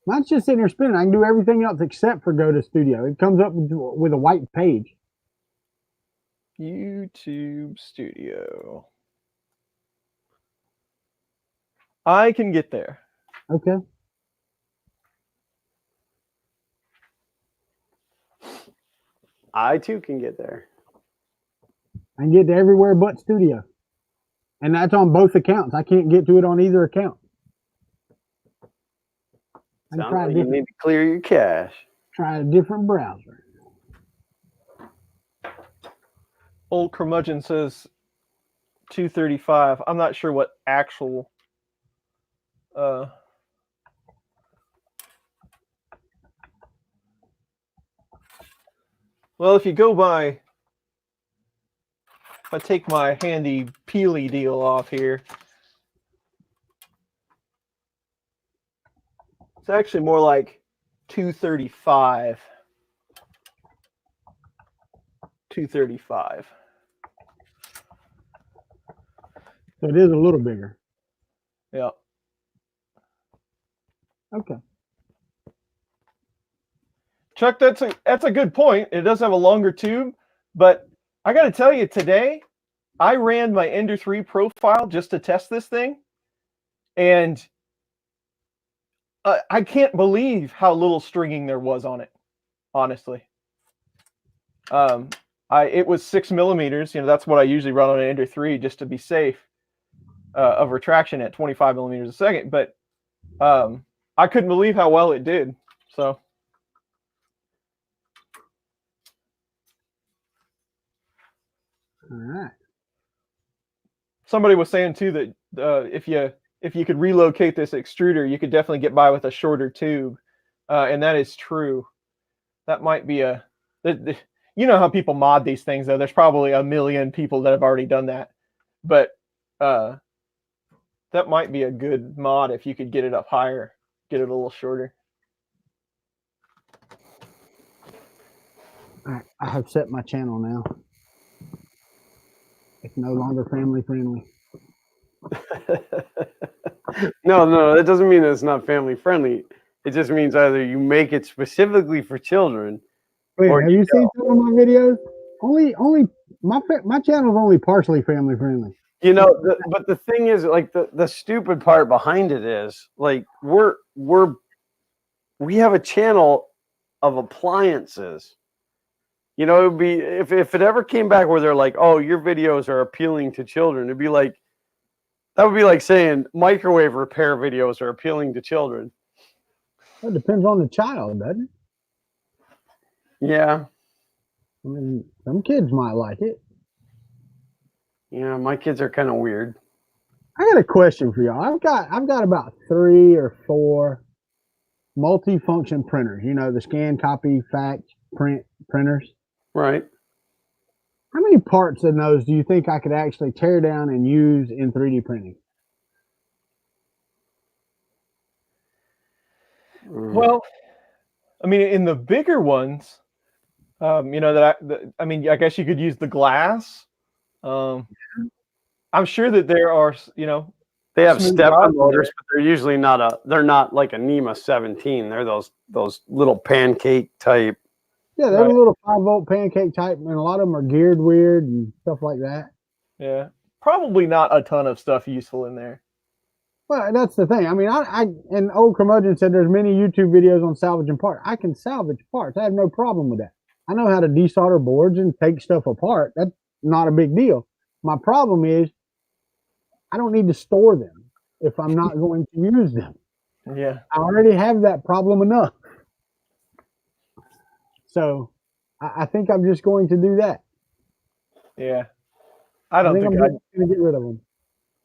Mine's just sitting there spinning. I can do everything else except for go to studio. It comes up with a white page. YouTube Studio. I can get there. Okay. I too can get there. I can get to everywhere but studio. And that's on both accounts. I can't get to it on either account. Sounds like you need to clear your cache. Try a different browser. Old Curmudgeon says 235. I'm not sure what actual well, if you go by, if I take my handy peely deal off here, it's actually more like 235. 235. So it is a little bigger. Yeah. Okay. Chuck, that's a good point. It does have a longer tube, but I got to tell you, today I ran my Ender 3 profile just to test this thing, and I can't believe how little stringing there was on it, honestly. It was 6 millimeters. That's what I usually run on an Ender 3 just to be safe of retraction at 25 millimeters a second. But I couldn't believe how well it did. So. All right. Somebody was saying too that if you could relocate this extruder, you could definitely get by with a shorter tube, and that is true. That might be you know how people mod these things, though. There's probably a million people that have already done that, but that might be a good mod if you could get it up higher, get it a little shorter. All right. I have set my channel now. It's no longer family friendly. No, that doesn't mean that it's not family friendly. It just means either you make it specifically for children. Wait, have you seen some of my videos? Only my channel is only partially family friendly. But the thing is, like, the stupid part behind it is, like, we have a channel of appliances. It would be if it ever came back where they're like, oh, your videos are appealing to children, that would be like saying microwave repair videos are appealing to children. Well, it depends on the child, doesn't it? Yeah. I mean, some kids might like it. Yeah, my kids are kind of weird. I got a question for y'all. I've got about 3 or 4 multi-function printers. The scan, copy, fax, print printers. Right. How many parts of those do you think I could actually tear down and use in 3D printing? Well, I mean, in the bigger ones, I guess you could use the glass. I'm sure that there are, they have stepper motors, but they're usually they're not like a NEMA 17. They're those little pancake type. Yeah, they're a little 5-volt pancake type, and a lot of them are geared weird and stuff like that. Yeah, probably not a ton of stuff useful in there. Well, that's the thing. I mean, and old Curmudgeon said there's many YouTube videos on salvaging parts. I can salvage parts. I have no problem with that. I know how to desolder boards and take stuff apart. That's not a big deal. My problem is I don't need to store them if I'm not going to use them. Yeah. I already have that problem enough. So I think I'm just going to do that. Yeah. I think I'm going to get rid of them.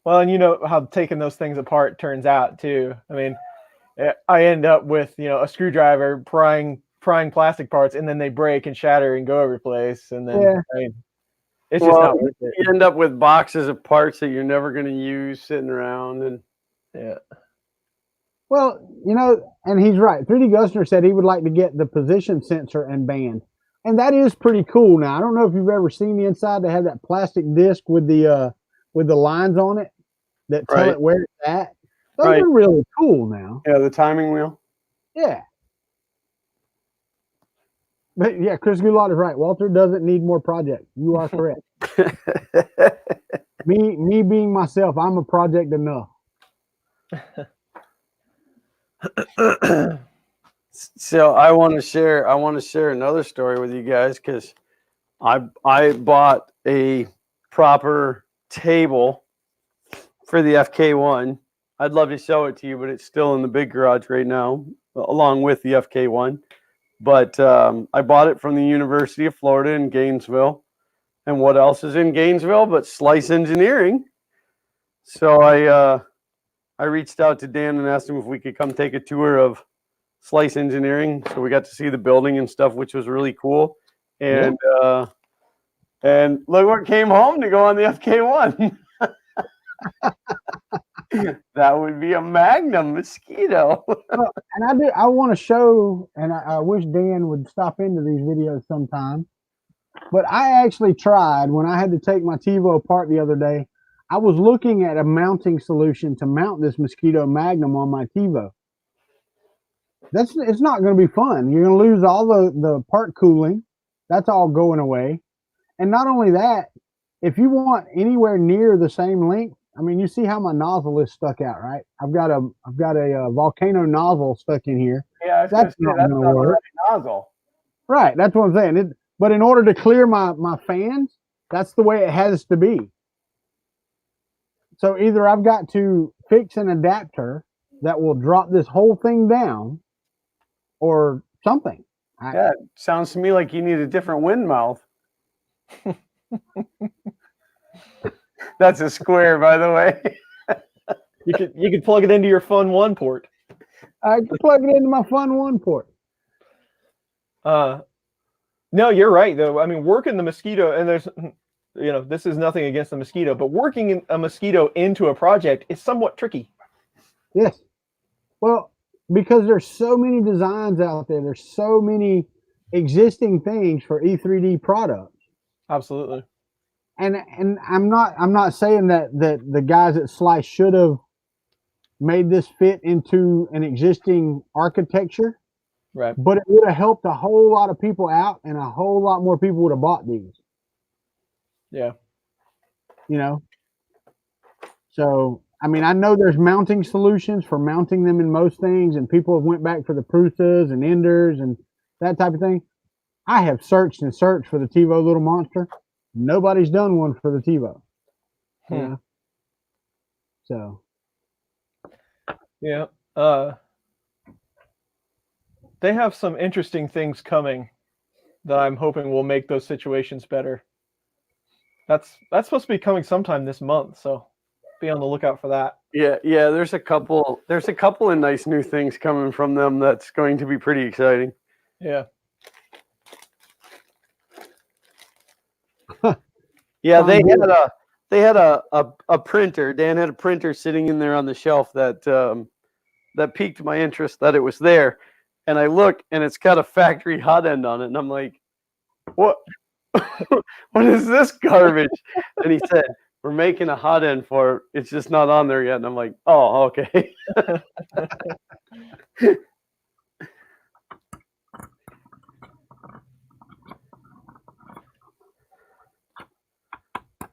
Well, and you know how taking those things apart turns out too. I mean, I end up with, a screwdriver prying plastic parts, and then they break and shatter and go every place. And then It's just not worth it. You end up with boxes of parts that you're never going to use sitting around, and Yeah. Well, and he's right. 3D Gusner said he would like to get the position sensor and band, and that is pretty cool. Now, I don't know if you've ever seen the inside. They have that plastic disc with the lines on it that tell Right. it where it's at. Those Right. are really cool now. yeah, the timing wheel. Yeah. But yeah, Chris Goulart is right. Walter doesn't need more projects. You are correct. Me being myself, I'm a project enough. So I want to share another story with you guys, because I bought a proper table for the FK1. I'd love to show it to you, but it's still in the big garage right now, along with the FK1. But I bought it from the University of Florida in Gainesville. And what else is in Gainesville but Slice Engineering? So I reached out to Dan and asked him if we could come take a tour of Slice Engineering. So we got to see the building and stuff, which was really cool. And and look what came home to go on the FK1. That would be a Magnum Mosquito. And I want to show, and I wish Dan would stop into these videos sometime. But I actually tried when I had to take my TiVo apart the other day. I was looking at a mounting solution to mount this Mosquito Magnum on my TiVo. It's not going to be fun. You're going to lose all the part cooling. That's all going away. And not only that, if you want anywhere near the same length, I mean, you see how my nozzle is stuck out, right? I've got a volcano nozzle stuck in here. Yeah, that's not going to work. Nozzle. Right, that's what I'm saying. But in order to clear my fans, that's the way it has to be. So either I've got to fix an adapter that will drop this whole thing down, or something. Yeah, it sounds to me like you need a different wind mouth. That's a square, by the way. You could plug it into your Fun 1 port. I can plug it into my Fun 1 port. No, you're right though. I mean, working the Mosquito, and there's, this is nothing against the Mosquito, but working a Mosquito into a project is somewhat tricky. Yes. Well, because there's so many designs out there. There's so many existing things for E3D products. Absolutely. And I'm not saying that the guys at Slice should have made this fit into an existing architecture. Right. But it would have helped a whole lot of people out, and a whole lot more people would have bought these. Yeah. So, I mean, I know there's mounting solutions for mounting them in most things, and people have went back for the Prusas and Enders and that type of thing. I have searched and searched for the TiVo Little Monster. Nobody's done one for the TiVo. Yeah. So. Yeah. They have some interesting things coming that I'm hoping will make those situations better. That's supposed to be coming sometime this month, so be on the lookout for that. Yeah. There's a couple of nice new things coming from them that's going to be pretty exciting. Yeah. Yeah, they had a printer. Dan had a printer sitting in there on the shelf that piqued my interest that it was there. And I look, and it's got a factory hot end on it, and I'm like, "What? What is this garbage?" And he said, "We're making a hot end for it. It's just not on there yet." And I'm like, "Oh, okay."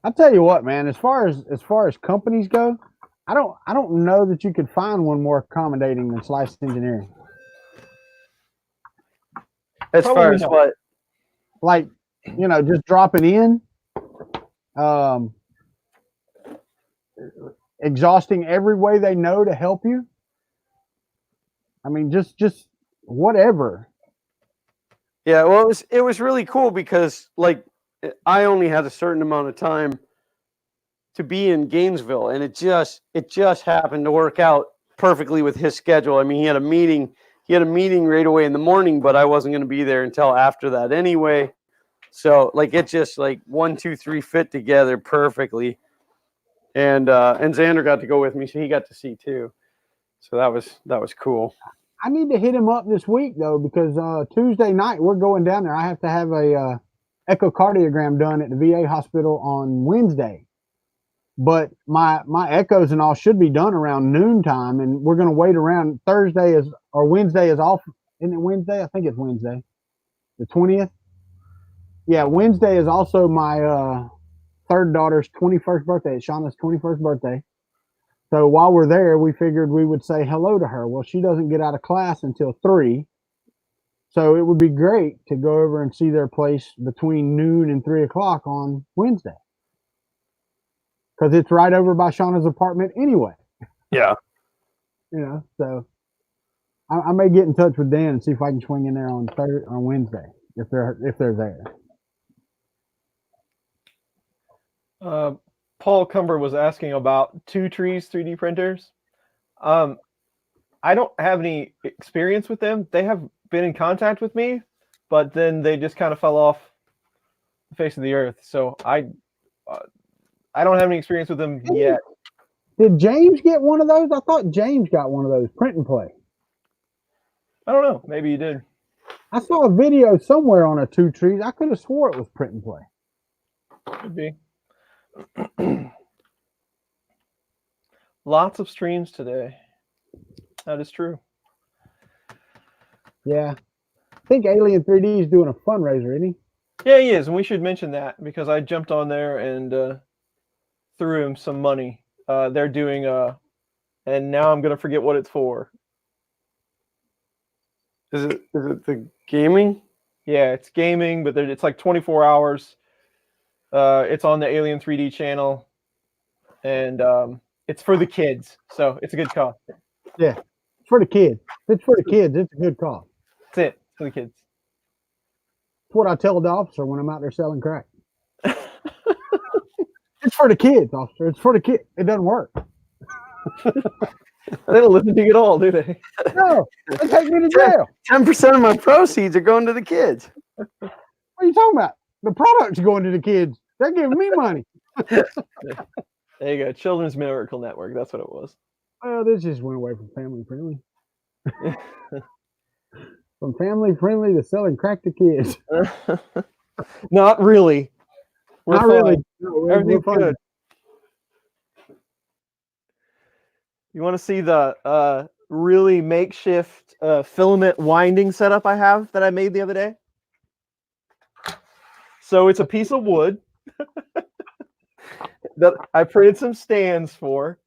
I'll tell you what, man. As far as companies go, I don't know that you could find one more accommodating than Slice Engineering. As far as what? Like, just dropping in, exhausting every way they know to help you. I mean, just whatever. Yeah, well, it was really cool because, like, I only had a certain amount of time to be in Gainesville, and it just happened to work out perfectly with his schedule. I mean, he had a meeting right away in the morning, but I wasn't going to be there until after that anyway. So like it just like 1, 2, 3 fit together perfectly. And Xander got to go with me, so he got to see too. So that was cool. I need to hit him up this week though, because Tuesday night we're going down there. I have to have a echocardiogram done at the VA hospital on Wednesday. But my echoes and all should be done around noontime, and we're going to wait around. Wednesday is off. Isn't it Wednesday? I think it's Wednesday, the 20th. Yeah, Wednesday is also my third daughter's 21st birthday. It's Shauna's 21st birthday. So while we're there, we figured we would say hello to her. Well, she doesn't get out of class until 3. So it would be great to go over and see their place between noon and 3 o'clock on Wednesday. Because it's right over by Shauna's apartment anyway. Yeah. So I may get in touch with Dan and see if I can swing in there on Wednesday if they're there. Paul Cumber was asking about Two Trees 3D printers. I don't have any experience with them. They have been in contact with me, but then they just kind of fell off the face of the earth. So I don't have any experience with them yet. Did James get one of those? I thought James got one of those print and play. I don't know. Maybe you did. I saw a video somewhere on a Two Trees. I could have swore it was print and play. Could be. Lots of streams today. That is true. Yeah. I think Alien 3D is doing a fundraiser, isn't he? Yeah, he is. And we should mention that because I jumped on there and threw him some money. They're doing and now I'm going to forget what it's for. Is it the gaming? Yeah, it's gaming, but it's like 24 hours. It's on the Alien 3D channel, and it's for the kids, so it's a good cause. Yeah, it's for the kids. If it's for the kids, it's a good cause. That's it, for the kids. It's what I tell the officer when I'm out there selling crack. It's for the kids, officer. It's for the kids. It doesn't work. They don't listen to you at all, do they? No, they take me to jail. 10% of my proceeds are going to the kids. What are you talking about? The product's going to the kids. They're giving me money. There you go. Children's Miracle Network. That's what it was. Well, this just went away from family friendly. From family friendly to selling crack to kids. Not really. We're Not fine. really. No, Everything's we're fine. good. You want to see the really makeshift filament winding setup I have that I made the other day? So it's a piece of wood that I printed some stands for,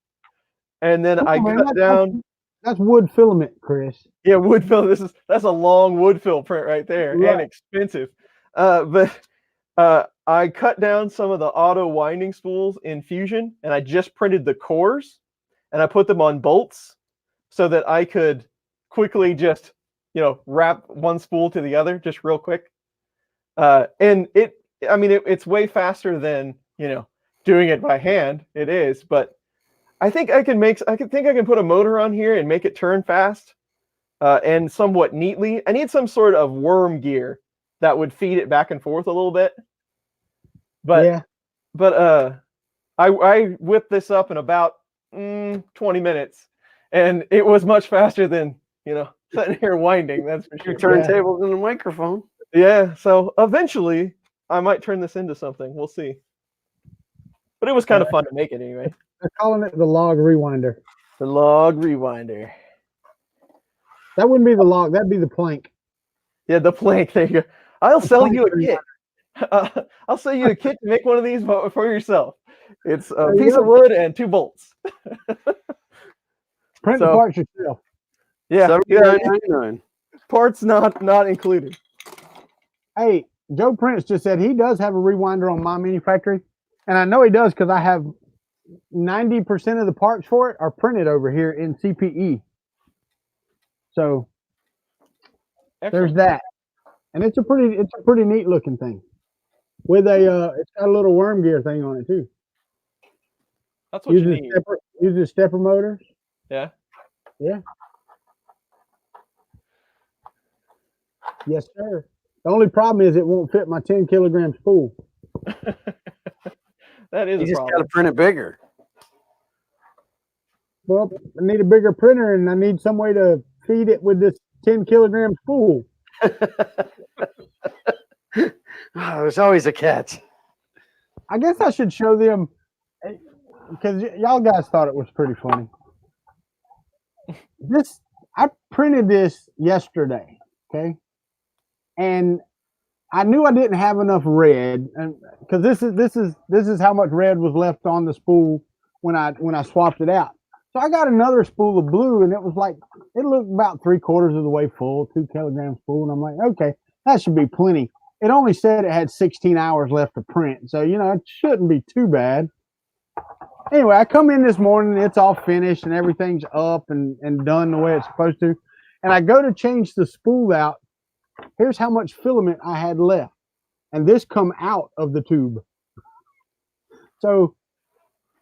and then I cut down. That's wood filament, Chris. Yeah, wood fill. That's a long wood fill print right there, Right. and expensive. But I cut down some of the auto winding spools in Fusion, and I just printed the cores, and I put them on bolts so that I could quickly just wrap one spool to the other just real quick. And it's way faster than doing it by hand. It is, but I think I can put a motor on here and make it turn fast and somewhat neatly. I need some sort of worm gear that would feed it back and forth a little bit. But Yeah. I whipped this up in about 20 minutes, and it was much faster than sitting here winding. That's for sure. Your turntables and the microphone. Yeah. So eventually, I might turn this into something. We'll see. But it was kind of fun to make it anyway. They're calling it the log rewinder. The log rewinder. That wouldn't be the log. That'd be the plank. Yeah, the plank. There you go. I'll sell you a kit. I'll sell you a kit to make one of these for yourself. It's a piece of wood and 2 bolts. Print the parts yourself. Yeah, $79.99. Parts not included. Hey, Joe Prince just said he does have a rewinder on my manufacturing, and I know he does because I have 90% of the parts for it are printed over here in CPE. So there's that, and it's a pretty neat looking thing with it's got a little worm gear thing on it too. That's what you need. Uses stepper motors. Yeah. Yeah. Yes, sir. The only problem is it won't fit my 10 kilogram spool. That is You a just got to problem. print it bigger. Well, I need a bigger printer and I need some way to feed it with this 10 kilogram spool. There's always a catch. I guess I should show them because y'all guys thought it was pretty funny. I printed this yesterday, okay, and I knew I didn't have enough red, and because this is how much red was left on the spool when I swapped it out. So I got another spool of blue, and it looked about 3/4 of the way full, 2 kilogram spool, and I'm like, okay, that should be plenty. It only said it had 16 hours left to print, so it shouldn't be too bad. Anyway, I come in this morning, it's all finished and everything's up and done the way it's supposed to. And I go to change the spool out. Here's how much filament I had left. And this come out of the tube. So,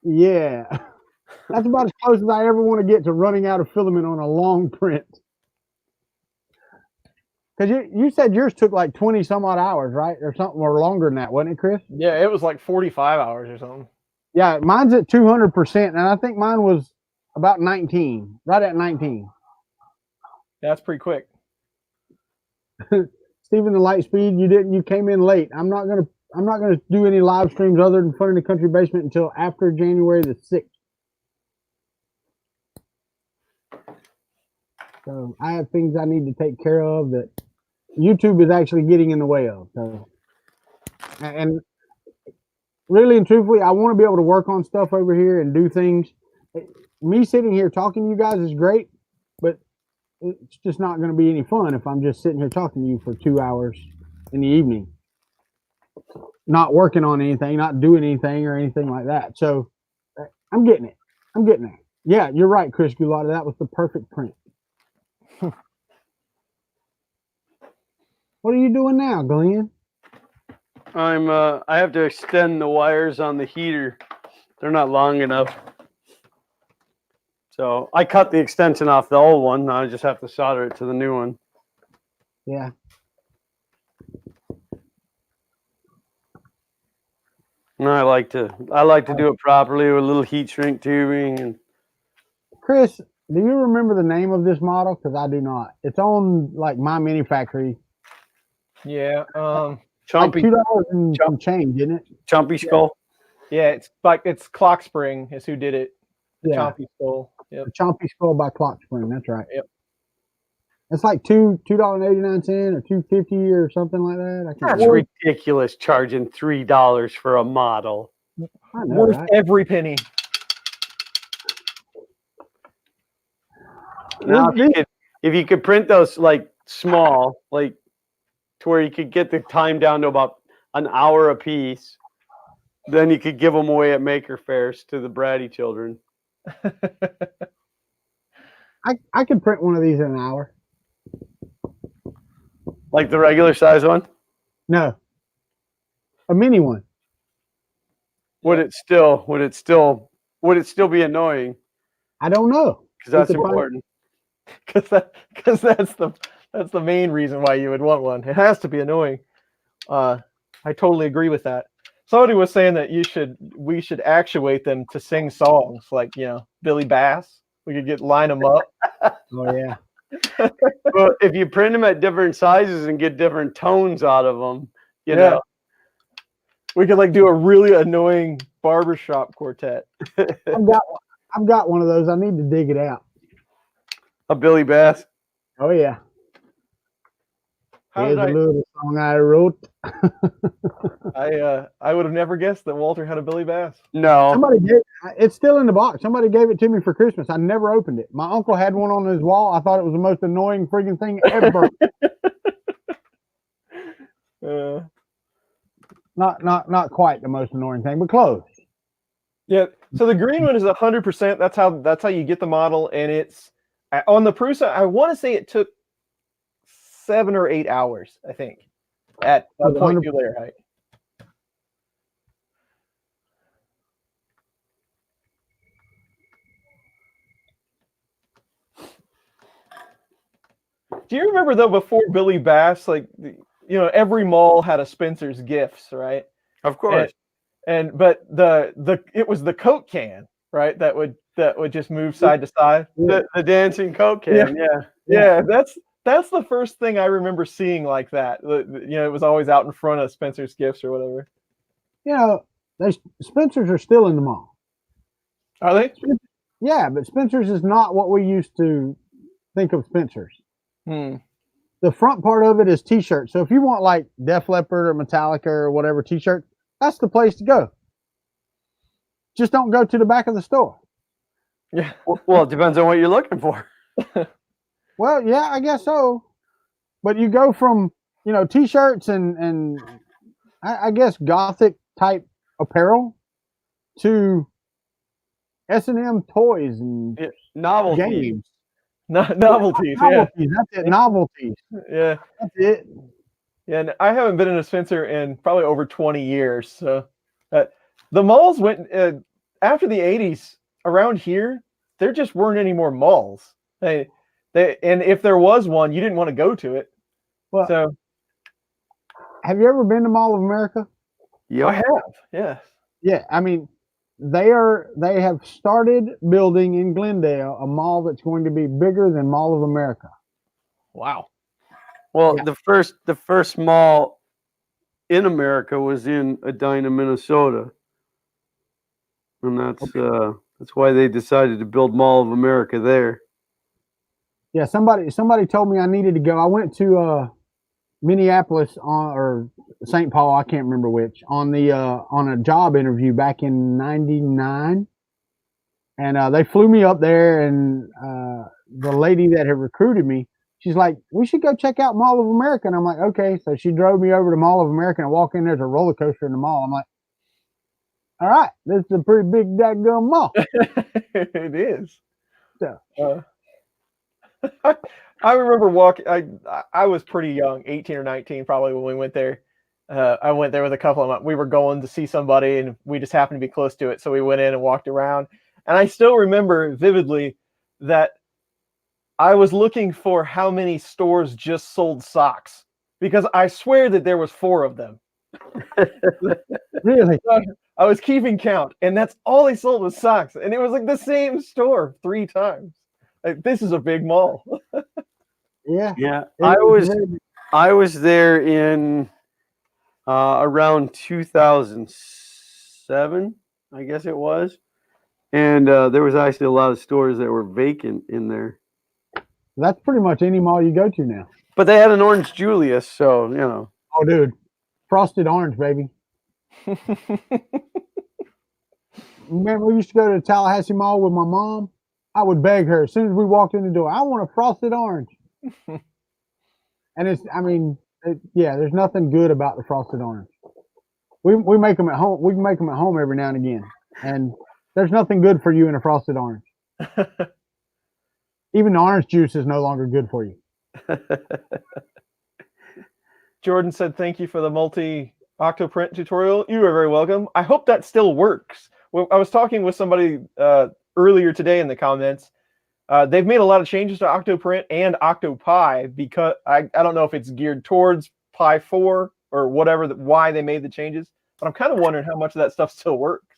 yeah, that's about as close as I ever want to get to running out of filament on a long print. Because you said yours took like 20 some odd hours, right? Or something, or longer than that, wasn't it, Chris? Yeah, it was like 45 hours or something. Yeah, mine's at 200%, and I think mine was about 19, right at 19. Yeah, that's pretty quick. Stephen the Lightspeed, you came in late. I'm not gonna do any live streams other than Fun in the Country Basement until after January the 6th. So I have things I need to take care of that YouTube is actually getting in the way of. So, and really and truthfully, I want to be able to work on stuff over here and do things. Me sitting here talking to you guys is great, but it's just not going to be any fun if I'm just sitting here talking to you for 2 hours in the evening, not working on anything, not doing anything or anything like that. So I'm getting it. I'm getting there. Yeah, you're right, Chris Gulata. That was the perfect print. What are you doing now, Glenn? I have to extend the wires on the heater. They're not long enough. So I cut the extension off the old one. Now I just have to solder it to the new one. Yeah. And I like to do it properly with a little heat shrink tubing. And Chris, do you remember the name of this model? Because I do not. It's on like My Mini Factory. Yeah. Like Chompy, $2 and some change, isn't it? Chompy Skull. Yeah, it's Clock Spring is who did it. The Yeah. Chompy Skull. Yep. The Chompy Skull by Clock Spring. That's right. Yep. It's like $2.89 or $2.50 or something like that. I can't That's remember. ridiculous, charging $3 for a model. I know, Worth right? every penny. Now, if you could print those like small, like to where you could get the time down to about an hour a piece, then you could give them away at maker fairs to the bratty children. I could print one of these in an hour. Like the regular size one? No. A mini one. Would it still be annoying? I don't know. Because that's We could find- important. Because that's the main reason why you would want one. It has to be annoying. I totally agree with that. Somebody was saying that we should actuate them to sing songs like Billy Bass. We could line them up. Oh yeah. Well, if you print them at different sizes and get different tones out of them, you know. We could like do a really annoying barbershop quartet. I've got one of those. I need to dig it out. A Billy Bass. Oh yeah. Here's a little song I wrote. I would have never guessed that Walter had a Billy Bass. No. It's still in the box. Somebody gave it to me for Christmas. I never opened it. My uncle had one on his wall. I thought it was the most annoying freaking thing ever. Not quite the most annoying thing, but close. Yeah. So the green one is 100%. That's how you get the model, and it's on the Prusa. I want to say it took 7 or 8 hours. I think at 0.2 layer height. Do you remember though before Billy Bass, like every mall had a Spencer's Gifts, right? Of course. But it was the Coke can, right? That would just move side to side. The dancing Coke can, Yeah, that's the first thing I remember seeing like that. It was always out in front of Spencer's Gifts or whatever. Spencer's are still in the mall. Are they? Yeah, but Spencer's is not what we used to think of Spencer's. The front part of it is t-shirts. So if you want like Def Leppard or Metallica or whatever t-shirt, that's the place to go. Just don't go to the back of the store. Yeah. Well, it depends on what you're looking for. Well, yeah, I guess so. But you go from, t-shirts and I guess gothic type apparel to S&M toys and novelties. games. Novelties. Novelties. That's it. Novelties. Yeah. That's it. Yeah, and I haven't been in a Spencer in probably over 20 years. So the malls went after the 80s around here. There just weren't any more malls. And if there was one, you didn't want to go to it. Well, so have you ever been to Mall of America? Yeah, I have. Yes. Yeah, I mean, they have started building in Glendale a mall that's going to be bigger than Mall of America. Wow. Well, the first mall in America was in Edina, Minnesota, and that's why they decided to build Mall of America there. Yeah, somebody told me I needed to go. I went to Minneapolis or St. Paul, I can't remember which, on a job interview back in '99, and they flew me up there, and the lady that had recruited me, she's like, "We should go check out Mall of America," and I'm like, "Okay." So she drove me over to Mall of America, and I walk in, there's a roller coaster in the mall. I'm like, "All right, this is a pretty big daggum mall." It is. So, I remember walking. I was pretty young, 18 or 19 probably when we went there. I went there with a couple of them. We were going to see somebody, and we just happened to be close to it, so we went in and walked around. And I still remember vividly that I was looking for how many stores just sold socks, because I swear that there was 4 of them. Really? I was keeping count, and that's all they sold was socks, and it was like the same store 3 times. Like, this is a big mall. Yeah. I was there in around 2007, I guess it was, and there was actually a lot of stores that were vacant in there. That's pretty much any mall you go to now. But they had an Orange Julius, so Oh, dude, frosted orange, baby. Remember, we used to go to the Tallahassee Mall with my mom. I would beg her as soon as we walked in the door, "I want a frosted orange." And there's nothing good about the frosted orange. We make them at home. We can make them at home every now and again, and there's nothing good for you in a frosted orange. Even the orange juice is no longer good for you. Jordan said, "Thank you for the multi-Octoprint tutorial." You are very welcome. I hope that still works. Well, I was talking with somebody earlier today in the comments. They've made a lot of changes to Octoprint and Octopi, because I don't know if it's geared towards Pi 4 or whatever, why they made the changes, but I'm kind of wondering how much of that stuff still works.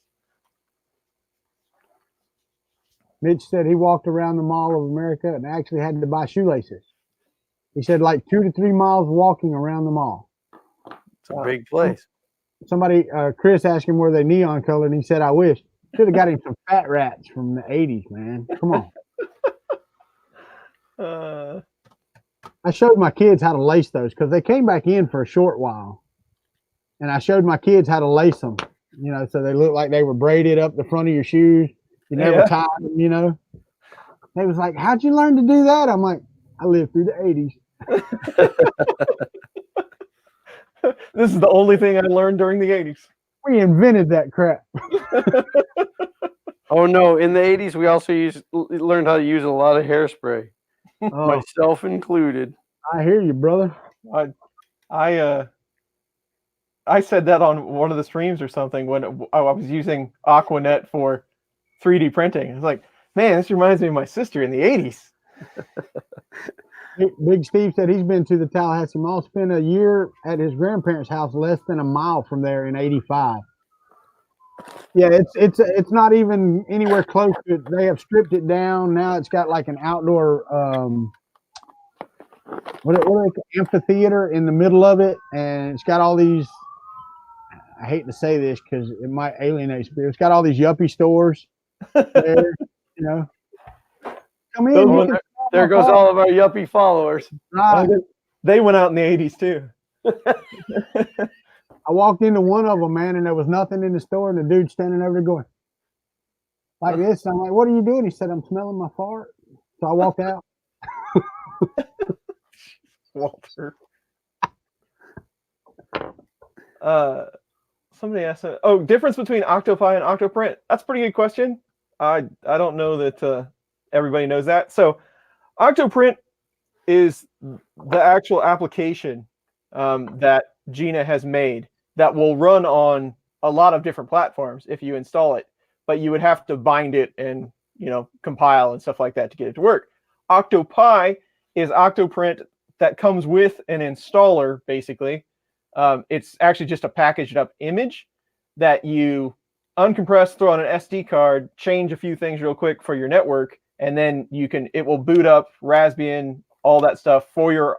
Mitch said he walked around the Mall of America and actually had to buy shoelaces. He said like 2 to 3 miles walking around the mall. It's a big place. Somebody, Chris asked him were they neon colored, and he said, "I wish." Should have got him some Fat Rats from the '80s, man. Come on. I showed my kids how to lace those because they came back in for a short while, and I showed my kids how to lace them. So they look like they were braided up the front of your shoes. You never tied them. They was like, "How'd you learn to do that?" I'm like, "I lived through the '80s." This is the only thing I learned during the 80s. We invented that crap. Oh no! In the '80s, we also learned how to use a lot of hairspray, myself included. I hear you, brother. I said that on one of the streams or something when I was using Aquanet for 3D printing. I was like, "Man, this reminds me of my sister in the '80s." Big Steve said he's been to the Tallahassee Mall, spent a year at his grandparents' house less than a mile from there in '85. Yeah, it's not even anywhere close to it. They have stripped it down. Now it's got like an outdoor amphitheater in the middle of it, and it's got all these. I hate to say this because it might alienate people. It's got all these yuppie stores there, you know. Come in. There goes all of our yuppie followers. Right. They went out in the 80s too. I walked into one of them, man, and there was nothing in the store, and the dude standing over there going like this. And I'm like, "What are you doing?" He said, "I'm smelling my fart." So I walked out. Walter. Somebody asked, difference between Octopi and Octoprint. That's a pretty good question. I don't know that everybody knows that. So Octoprint is the actual application that Gina has made that will run on a lot of different platforms if you install it, but you would have to bind it and, compile and stuff like that to get it to work. Octopi is Octoprint that comes with an installer, basically. It's actually just a packaged up image that you uncompress, throw on an SD card, change a few things real quick for your network, and then it will boot up Raspbian, all that stuff for your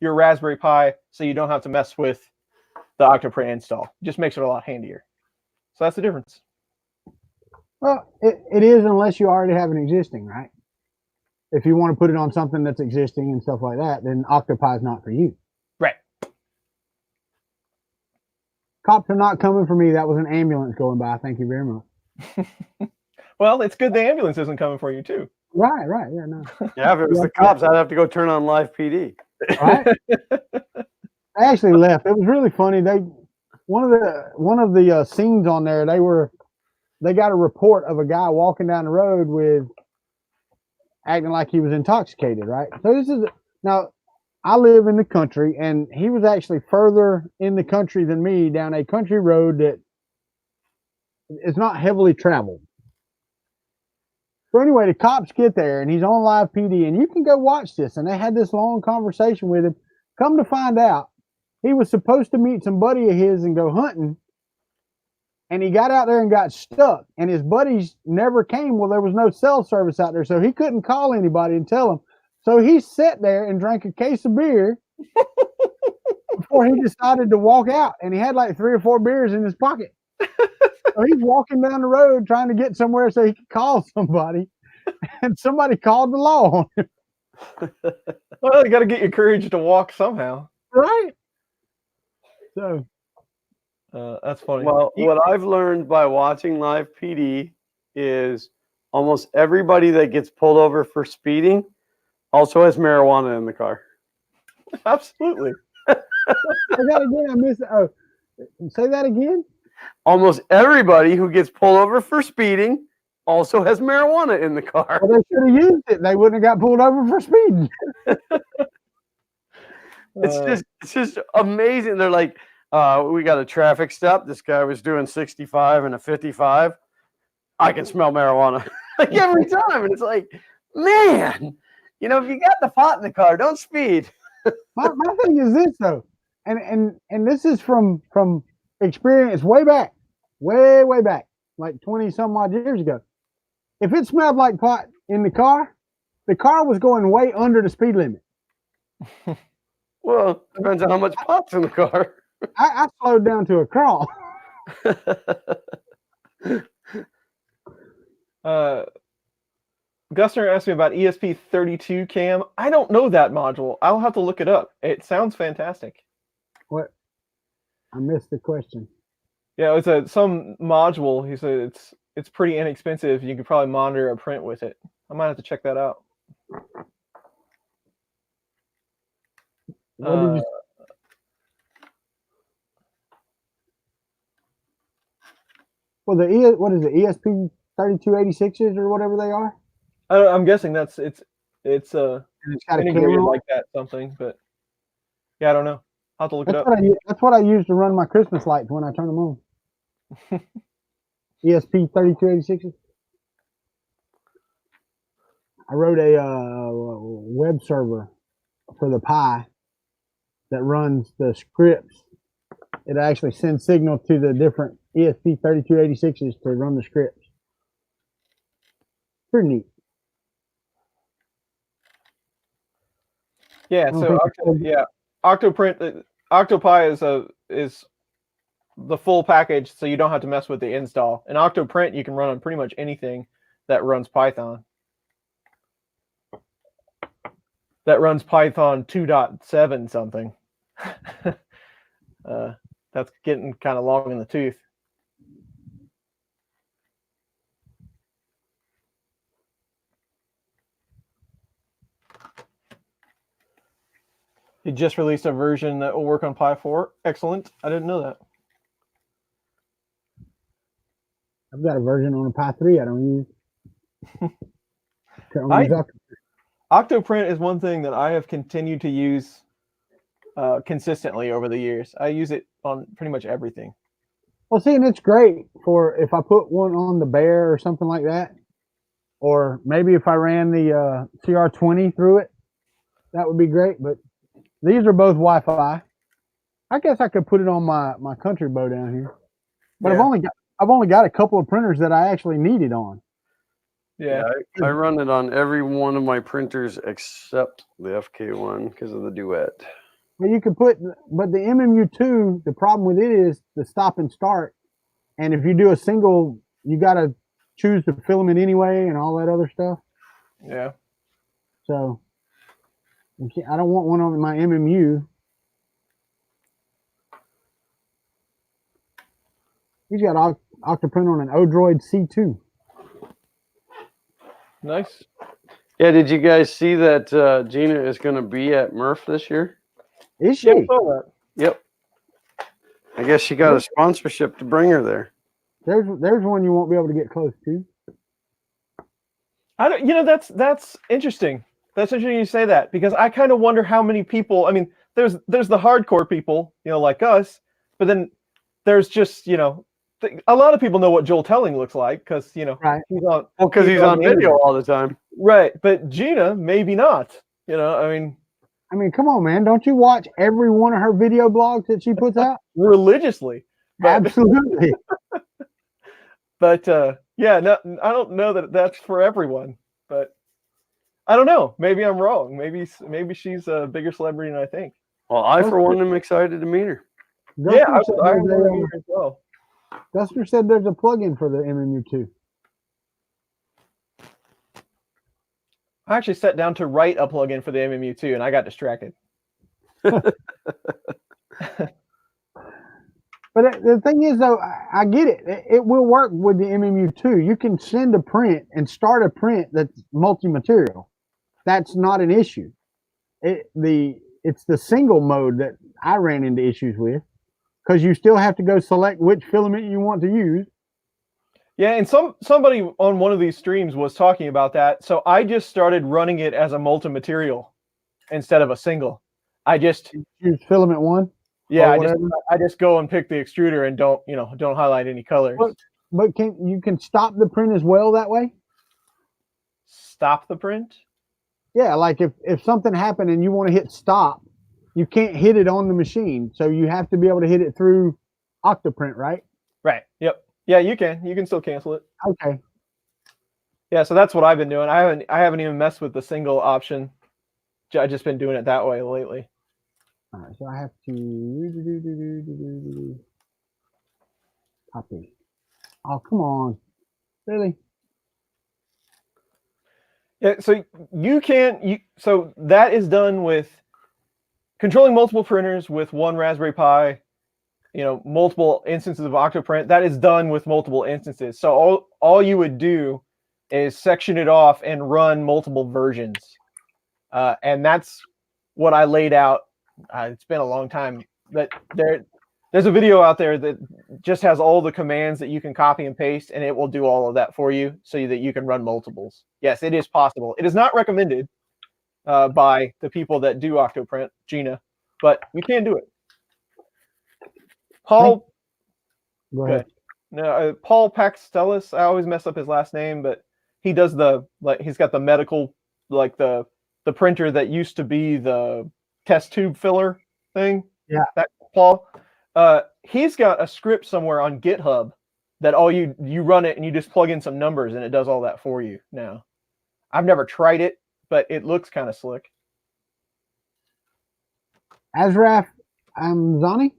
Raspberry Pi, so you don't have to mess with the Octoprint install. It just makes it a lot handier. So that's the difference. Well, it is unless you already have an existing, right? If you want to put it on something that's existing and stuff like that, then Octopi is not for you. Right. Cops are not coming for me. That was an ambulance going by. Thank you very much. Well, it's good the ambulance isn't coming for you too. Right. Yeah, no. Yeah, if it was the cops, I'd have to go turn on live PD. Right. I actually left. It was really funny. One of the scenes on there, they got a report of a guy walking down the road with acting like he was intoxicated, right? So now I live in the country, and he was actually further in the country than me down a country road that is not heavily traveled. So anyway, the cops get there, and he's on live PD, and you can go watch this. And they had this long conversation with him. Come to find out, he was supposed to meet some buddy of his and go hunting, and he got out there and got stuck, and his buddies never came. Well, there was no cell service out there, so he couldn't call anybody and tell them. So he sat there and drank a case of beer before he decided to walk out, and he had like 3 or 4 beers in his pocket. So he's walking down the road trying to get somewhere so he could call somebody, and somebody called the law on him. Well, you got to get your courage to walk somehow. Right. So that's funny. Well, what I've learned by watching live PD is almost everybody that gets pulled over for speeding also has marijuana in the car. Absolutely. Say that again. I missed it. Oh, say that again. Almost everybody who gets pulled over for speeding also has marijuana in the car. Well, they should have used it. They wouldn't have got pulled over for speeding. It's just amazing. They're like, we got a traffic stop. This guy was doing 65 and a 55. I can smell marijuana like every time. And it's like, man, if you got the pot in the car, don't speed. My thing is this though, and this is from experience way back, like 20 some odd years ago. If it smelled like pot in the car was going way under the speed limit. Well, depends on how much pot's in the car. I slowed down to a crawl. Gustner asked me about ESP32 cam. I don't know that module. I'll have to look it up. It sounds fantastic. What? I missed the question. Yeah, it's some module. He said it's pretty inexpensive. You could probably monitor a print with it. I might have to check that out. What did you? Well, what is it? ESP 3286s or whatever they are. I'm guessing it's got a integrated camera like that something, but yeah, I don't know. I'll have to look it up. That's what I use to run my Christmas lights when I turn them on. ESP 3286s. I wrote a web server for the Pi that runs the scripts. It actually sends signal to the different ESP3286s to run the scripts. Pretty neat. Yeah. So Octoprint, Octopi is the full package, so you don't have to mess with the install. And Octoprint you can run on pretty much anything that runs Python. That runs Python 2.7 something. That's getting kind of long in the tooth. He just released a version that will work on Pi 4. Excellent. I didn't know that. I've got a version on a Pi 3 I don't use. Octoprint is one thing that I have continued to use consistently over the years. I use it on pretty much everything. Well, see, and it's great for if I put one on the Bear or something like that, or maybe if I ran the CR20 through it, that would be great. But these are both Wi-Fi. I guess I could put it on my Kuntry bow down here, but yeah. I've only got a couple of printers that I actually need it on. Yeah, I run it on every one of my printers except the FK1 because of the Duet. Well, you could put, but the MMU2, the problem with it is the stop and start. And if you do a single, you got to choose the filament anyway and all that other stuff. Yeah. So I don't want one on my MMU. He's got Octoprint on an Odroid C2. Nice. Yeah, did you guys see that Gina is going to be at Murph this year? Is she? Yep. I guess she got a sponsorship to bring her there. There's one you won't be able to get close to. I don't. You know, that's interesting. That's interesting you say that, because I kind of wonder how many people. I mean, there's the hardcore people, you know, like us, but then there's just, you know, a lot of people know what Joel Telling looks like because, you know, right. He's on. Well, because he's on video all the time. Right, but Gina maybe not. You know, I mean, come on, man! Don't you watch every one of her video blogs that she puts out religiously? Absolutely. But yeah, no, I don't know that that's for everyone. But I don't know. Maybe I'm wrong. Maybe she's a bigger celebrity than I think. Well, I for one am excited to meet her. Yeah, I want to meet her as well. Guster said there's a plugin for the MMU2. I actually sat down to write a plugin for the MMU2 and I got distracted. But the thing is, though, I get it. It will work with the MMU2. You can send a print and start a print that's multi-material. That's not an issue. It's the single mode that I ran into issues with, because you still have to go select which filament you want to use. Yeah, and somebody on one of these streams was talking about that. So I just started running it as a multi-material instead of a single. I just use filament one. Yeah, I just go and pick the extruder and don't highlight any colors. But you can stop the print as well that way? Stop the print? Yeah, like if something happened and you want to hit stop, you can't hit it on the machine. So you have to be able to hit it through Octoprint, right? Right. Yep. Yeah, you can. You can still cancel it. Okay. Yeah, so that's what I've been doing. I haven't even messed with the single option. I've just been doing it that way lately. All right, so I have to copy. Oh, come on. Really? Yeah, so so that is done with controlling multiple printers with one Raspberry Pi, multiple instances of Octoprint. That is done with multiple instances. So all you would do is section it off and run multiple versions. And that's what I laid out. It's been a long time, but there's a video out there that just has all the commands that you can copy and paste, and it will do all of that for you so that you can run multiples. Yes, it is possible. It is not recommended by the people that do Octoprint, Gina, but you can do it. Paul, go ahead. No, Paul Paxtelis. I always mess up his last name, but he does he's got the medical like the printer that used to be the test tube filler thing. Yeah. That Paul. He's got a script somewhere on GitHub that all you run it and you just plug in some numbers and it does all that for you now. I've never tried it, but it looks kind of slick. Azraf Amzani,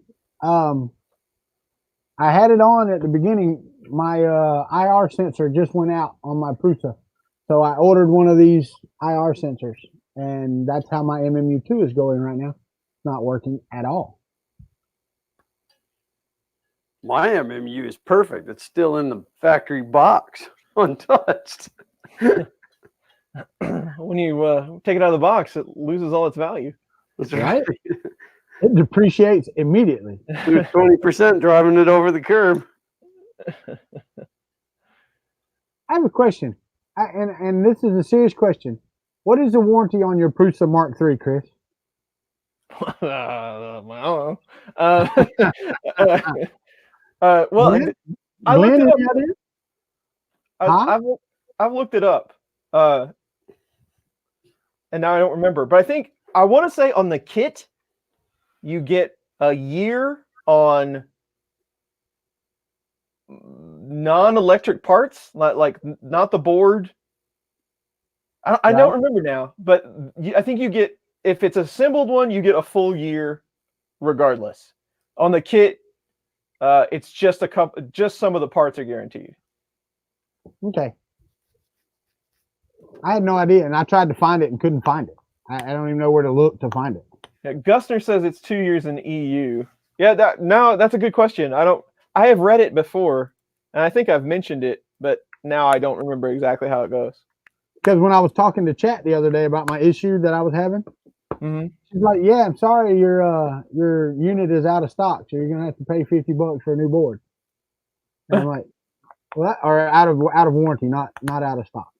I had it on at the beginning. My IR sensor just went out on my Prusa, so I ordered one of these IR sensors, and that's how my MMU2 is going right now. It's not working at all. My MMU is perfect. It's still in the factory box, untouched. When you take it out of the box, it loses all its value. That's right. It depreciates immediately. 20% driving it over the curb. I have a question, and this is a serious question. What is the warranty on your Prusa Mark III, Chris? I don't know. Well, Glenn? I looked Glenn, it up. any idea? I've looked it up, and now I don't remember. But I want to say on the kit, you get a year on non-electric parts, not the board. I don't remember now, but I think you get, if it's a assembled one, you get a full year regardless. On the kit, it's just just some of the parts are guaranteed. Okay. I had no idea, and I tried to find it and couldn't find it. I don't even know where to look to find it. Yeah, Gustner says it's 2 years in EU. Yeah, that's a good question. I have read it before, and I think I've mentioned it, but now I don't remember exactly how it goes. Because when I was talking to Chat the other day about my issue that I was having, she's like, "Yeah, I'm sorry, your unit is out of stock, so you're gonna have to pay $50 for a new board." And I'm like, "Well, or out of warranty, not out of stock."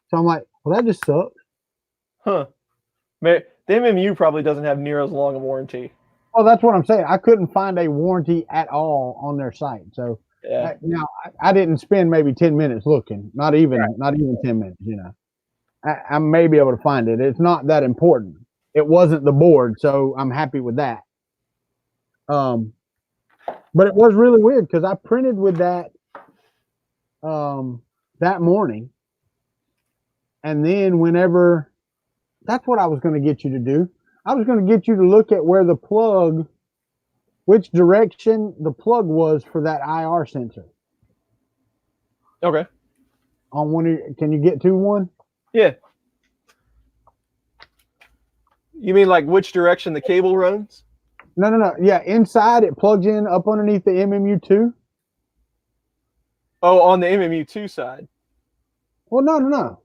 So I'm like, "Well, that just sucks." Huh? The MMU probably doesn't have near as long a warranty. Oh, that's what I'm saying. I couldn't find a warranty at all on their site. So yeah, I didn't spend maybe 10 minutes looking. Not even 10 minutes. You know, I may be able to find it. It's not that important. It wasn't the board, so I'm happy with that. But it was really weird because I printed with that that morning, and then whenever, that's what I was going to get you to do. I was going to get you to look at where the plug, which direction the plug was for that IR sensor. Okay. On one, can you get to one? Yeah. You mean like which direction the cable runs? No. Yeah, inside it plugs in up underneath the MMU2. Oh, on the MMU2 side. Well, no,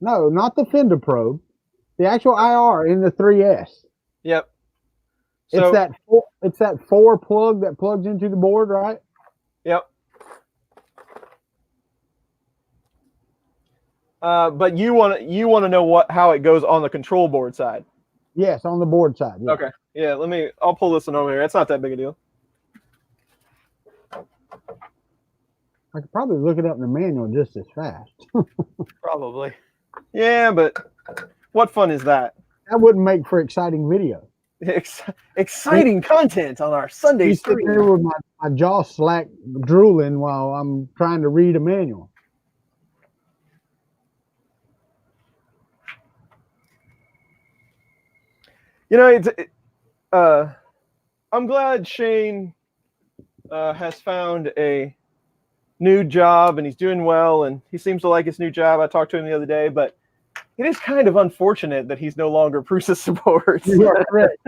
not the fender probe. The actual IR in the 3S. Yep. So, it's that 4 plug that plugs into the board, right? Yep. But you want to know how it goes on the control board side. Yes, on the board side. Yeah. Okay. Yeah, I'll pull this one over here. It's not that big a deal. I could probably look it up in the manual just as fast. Probably. Yeah, but what fun is that? That wouldn't make for exciting video. Exciting content on our Sunday stream. There with my jaw slack drooling while I'm trying to read a manual. You know, I'm glad Shane has found a new job and he's doing well and he seems to like his new job. I talked to him the other day, but it is kind of unfortunate that he's no longer Prusa support. You are correct.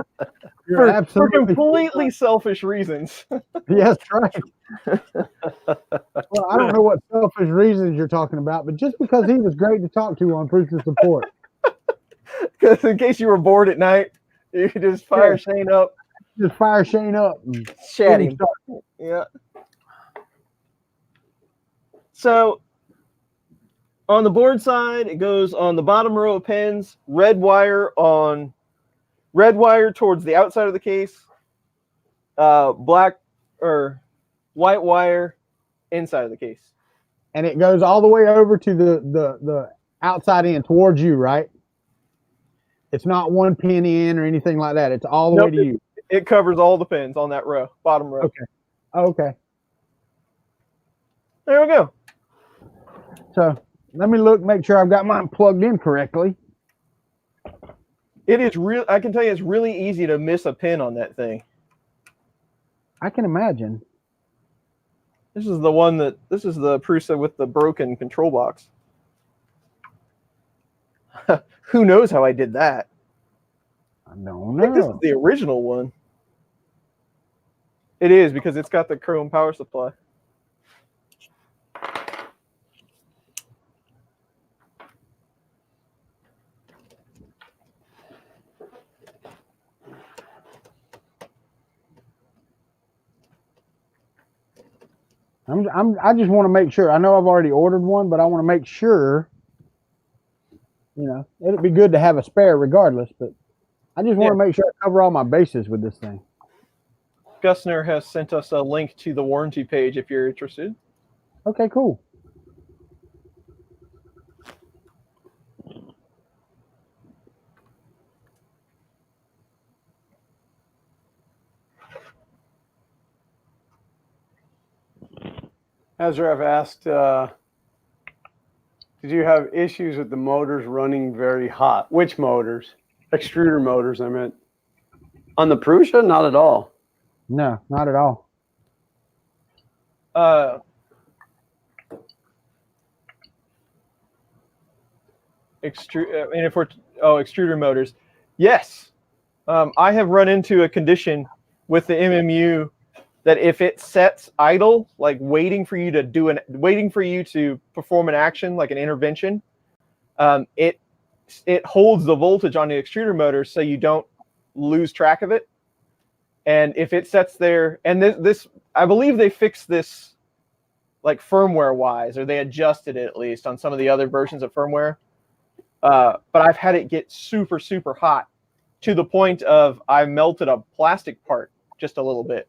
You're absolutely for completely selfish reasons. Yes, right. Well, I don't know what selfish reasons you're talking about, but just because he was great to talk to on Prusa support. Because in case you were bored at night, you could just fire Shane up. Just fire Shane up and chat him. Yeah. So on the board side, it goes on the bottom row of pins, red wire towards the outside of the case, black or white wire inside of the case. And it goes all the way over to the outside in towards you, right? It's not one pin in or anything like that. It's all the way Nope, to you. It covers all the pins on that row, bottom row. Okay. Okay. There we go. So let me look, make sure I've got mine plugged in correctly. It is real. I can tell you, it's really easy to miss a pin on that thing. I can imagine. This is the one that. This is the Prusa with the broken control box. Who knows how I did that? I don't I think this is know. the original one. It is because it's got the chrome power supply. I just want to make sure. I know I've already ordered one, but I want to make sure. You know, it'd be good to have a spare regardless, but I just want to make sure I cover all my bases with this thing. Gusner has sent us a link to the warranty page if you're interested. Okay, cool. Ezra, I've asked, did you have issues with the motors running very hot? Which motors? Extruder motors, I meant. On the Prusa, not at all. No, not at all. Extruder motors. Yes. I have run into a condition with the MMU that if it sets idle, like waiting for you to perform an action, like an intervention, it holds the voltage on the extruder motor so you don't lose track of it. And if it sets there, and this I believe they fixed this like firmware wise, or they adjusted it at least on some of the other versions of firmware. But I've had it get super, super hot to the point of I melted a plastic part just a little bit.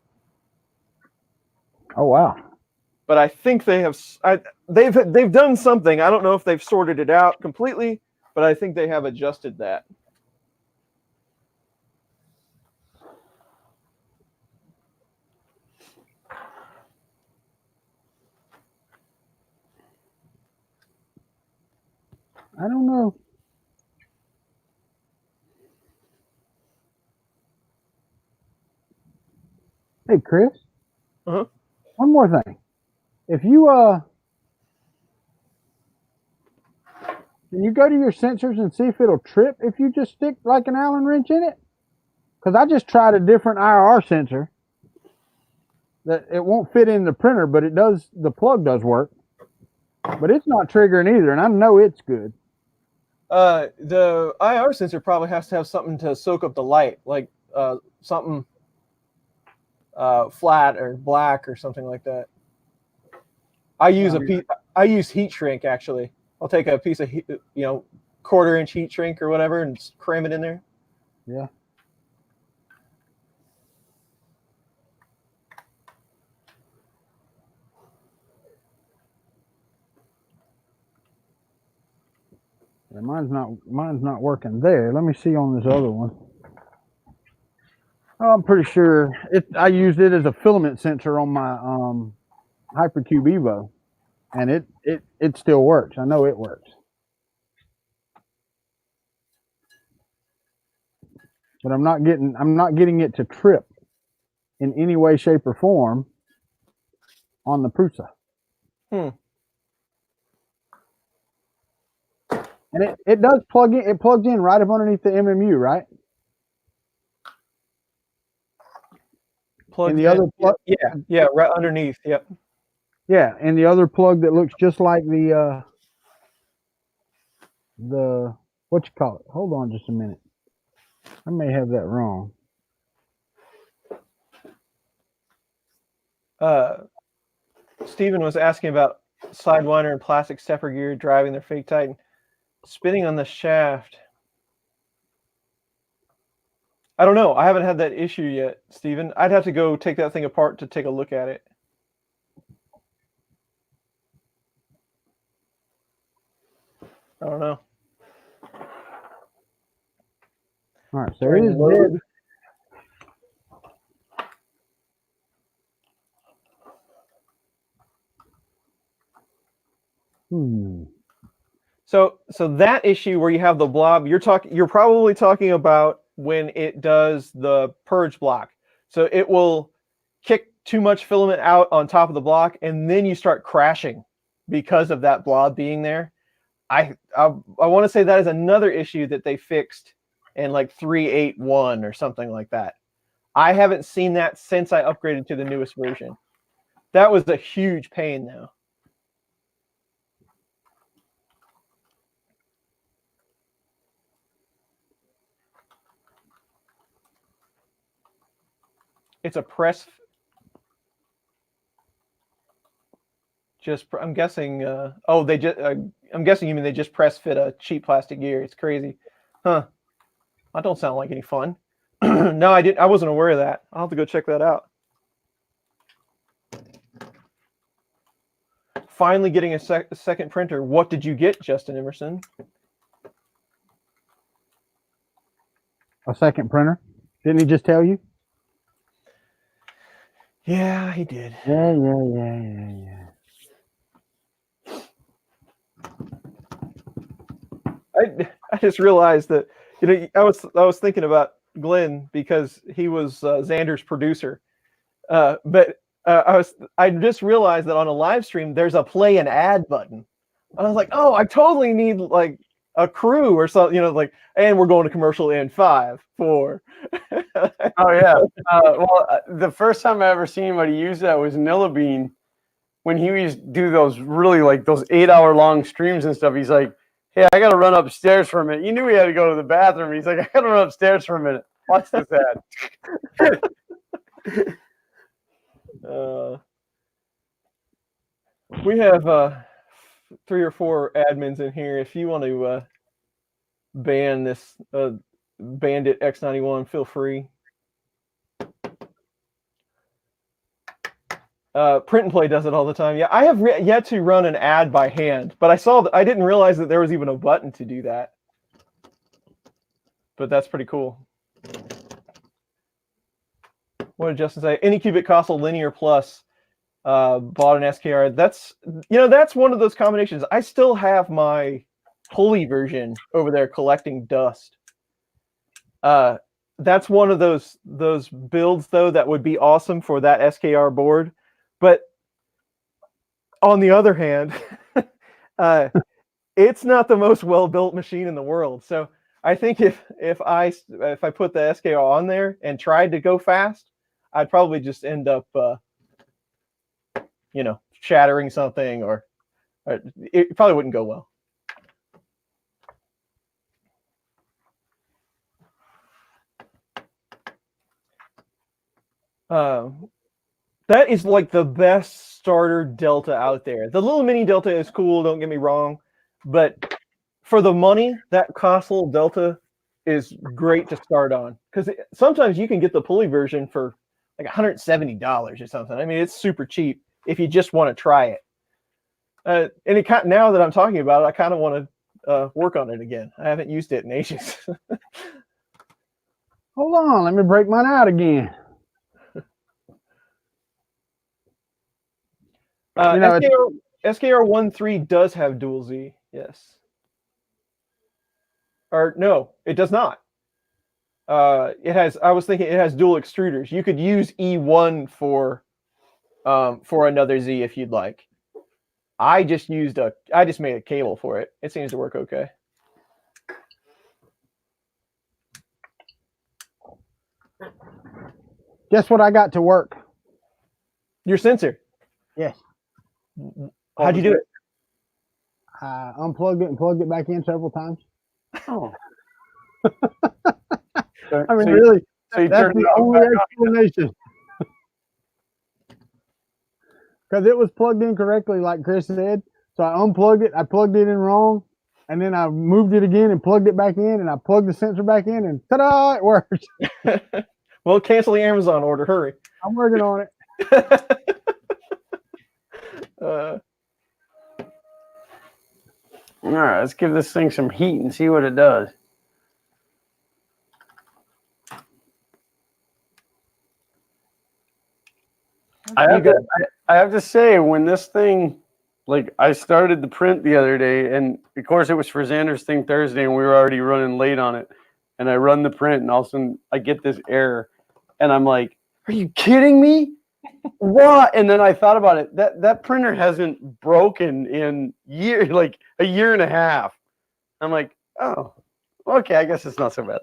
Oh wow! But I think they've done something. I don't know if they've sorted it out completely, but I think they have adjusted that. I don't know. Hey, Chris. Uh-huh. One more thing. If you can you go to your sensors and see if it'll trip if you just stick like an Allen wrench in it? Because I just tried a different IR sensor that it won't fit in the printer, but it does. The plug does work, but it's not triggering either, and I know it's good. The IR sensor probably has to have something to soak up the light, like something flat or black or something like that. I use heat shrink actually. I'll take a piece of quarter-inch heat shrink or whatever and just cram it in there. Yeah. Yeah, mine's not working there. Let me see on this other one. Oh, I'm pretty sure I used it as a filament sensor on my Hypercube Evo, and it still works. I know it works. But I'm not getting it to trip in any way, shape, or form on the Prusa. And it does plug in. It plugs in right up underneath the MMU, right? Plug and the other plug, yeah, right underneath. Yep. Yeah, and the other plug that looks just like the what you call it? Hold on just a minute. I may have that wrong. Steven was asking about Sidewinder and plastic stepper gear driving their fake Titan. Spinning on the shaft. I don't know. I haven't had that issue yet, Steven. I'd have to go take that thing apart to take a look at it. I don't know. All right, so it is Load. dead. So that issue where you have the blob, you're probably talking about when it does the purge block. So it will kick too much filament out on top of the block, and then you start crashing because of that blob being there. I want to say that is another issue that they fixed in like 3.8.1 or something like that. I haven't seen that since I upgraded to the newest version. That was a huge pain though. It's a press. I'm guessing. I'm guessing you mean they just press fit a cheap plastic gear. It's crazy, huh? That don't sound like any fun. No, I didn't. I wasn't aware of that. I'll have to go check that out. Finally, getting a second printer. What did you get, Justin Emerson? A second printer? Didn't he just tell you? Yeah, he did. Yeah. I just realized that I was thinking about Glenn because he was Xander's producer, but I just realized that on a live stream there's a play an ad button. I was like, oh, I totally need like a crew or something, like, and we're going to commercial in 5, 4. Oh yeah. The first time I ever seen anybody use that was Nillabean when he used to do those really like those 8-hour long streams and stuff. He's like, hey, I got to run upstairs for a minute. You knew he had to go to the bathroom. He's like, I got to run upstairs for a minute. Watch this ad. We have 3 or 4 admins in here. If you want to ban this Bandit X91, feel free. Print and Play does it all the time. Yeah, I have yet to run an ad by hand, but I didn't realize that there was even a button to do that. But that's pretty cool. What did Justin say? Anycubic Console Linear Plus bought an SKR. That's one of those combinations. I still have my pulley version over there collecting dust. That's one of those builds though that would be awesome for that SKR board. But on the other hand, it's not the most well-built machine in the world. So I think if I put the SKR on there and tried to go fast, I'd probably just end up, shattering something, or it probably wouldn't go well. That is like the best starter Delta out there. The little mini Delta is cool, don't get me wrong, but for the money, that console Delta is great to start on, because sometimes you can get the pulley version for like $170 or something. I mean, it's super cheap if you just want to try it. And now that I'm talking about it, I kind of want to work on it again. I haven't used it in ages. Hold on, let me break mine out again. SKR 1.3 does have dual Z, yes. Or no, it does not. I was thinking it has dual extruders. You could use E1 for another Z if you'd like. I just made a cable for it. It seems to work okay. Guess what I got to work? Your sensor. Yes. How'd you do it? I unplugged it and plugged it back in several times. Oh. I mean, really, so that's the only explanation. Because it was plugged in correctly, like Chris said. So I unplugged it, I plugged it in wrong, and then I moved it again and plugged it back in, and I plugged the sensor back in, and ta-da, it works. Well, cancel the Amazon order. Hurry. I'm working on it. All right, let's give this thing some heat and see what it does. I have to say, when this thing, like, I started the print the other day, and of course it was for Xander's thing Thursday, and we were already running late on it. And I run the print, and all of a sudden I get this error, and I'm like, "Are you kidding me? What?" And then I thought about it. That printer hasn't broken in like a year and a half. I'm like, oh, okay, I guess it's not so bad.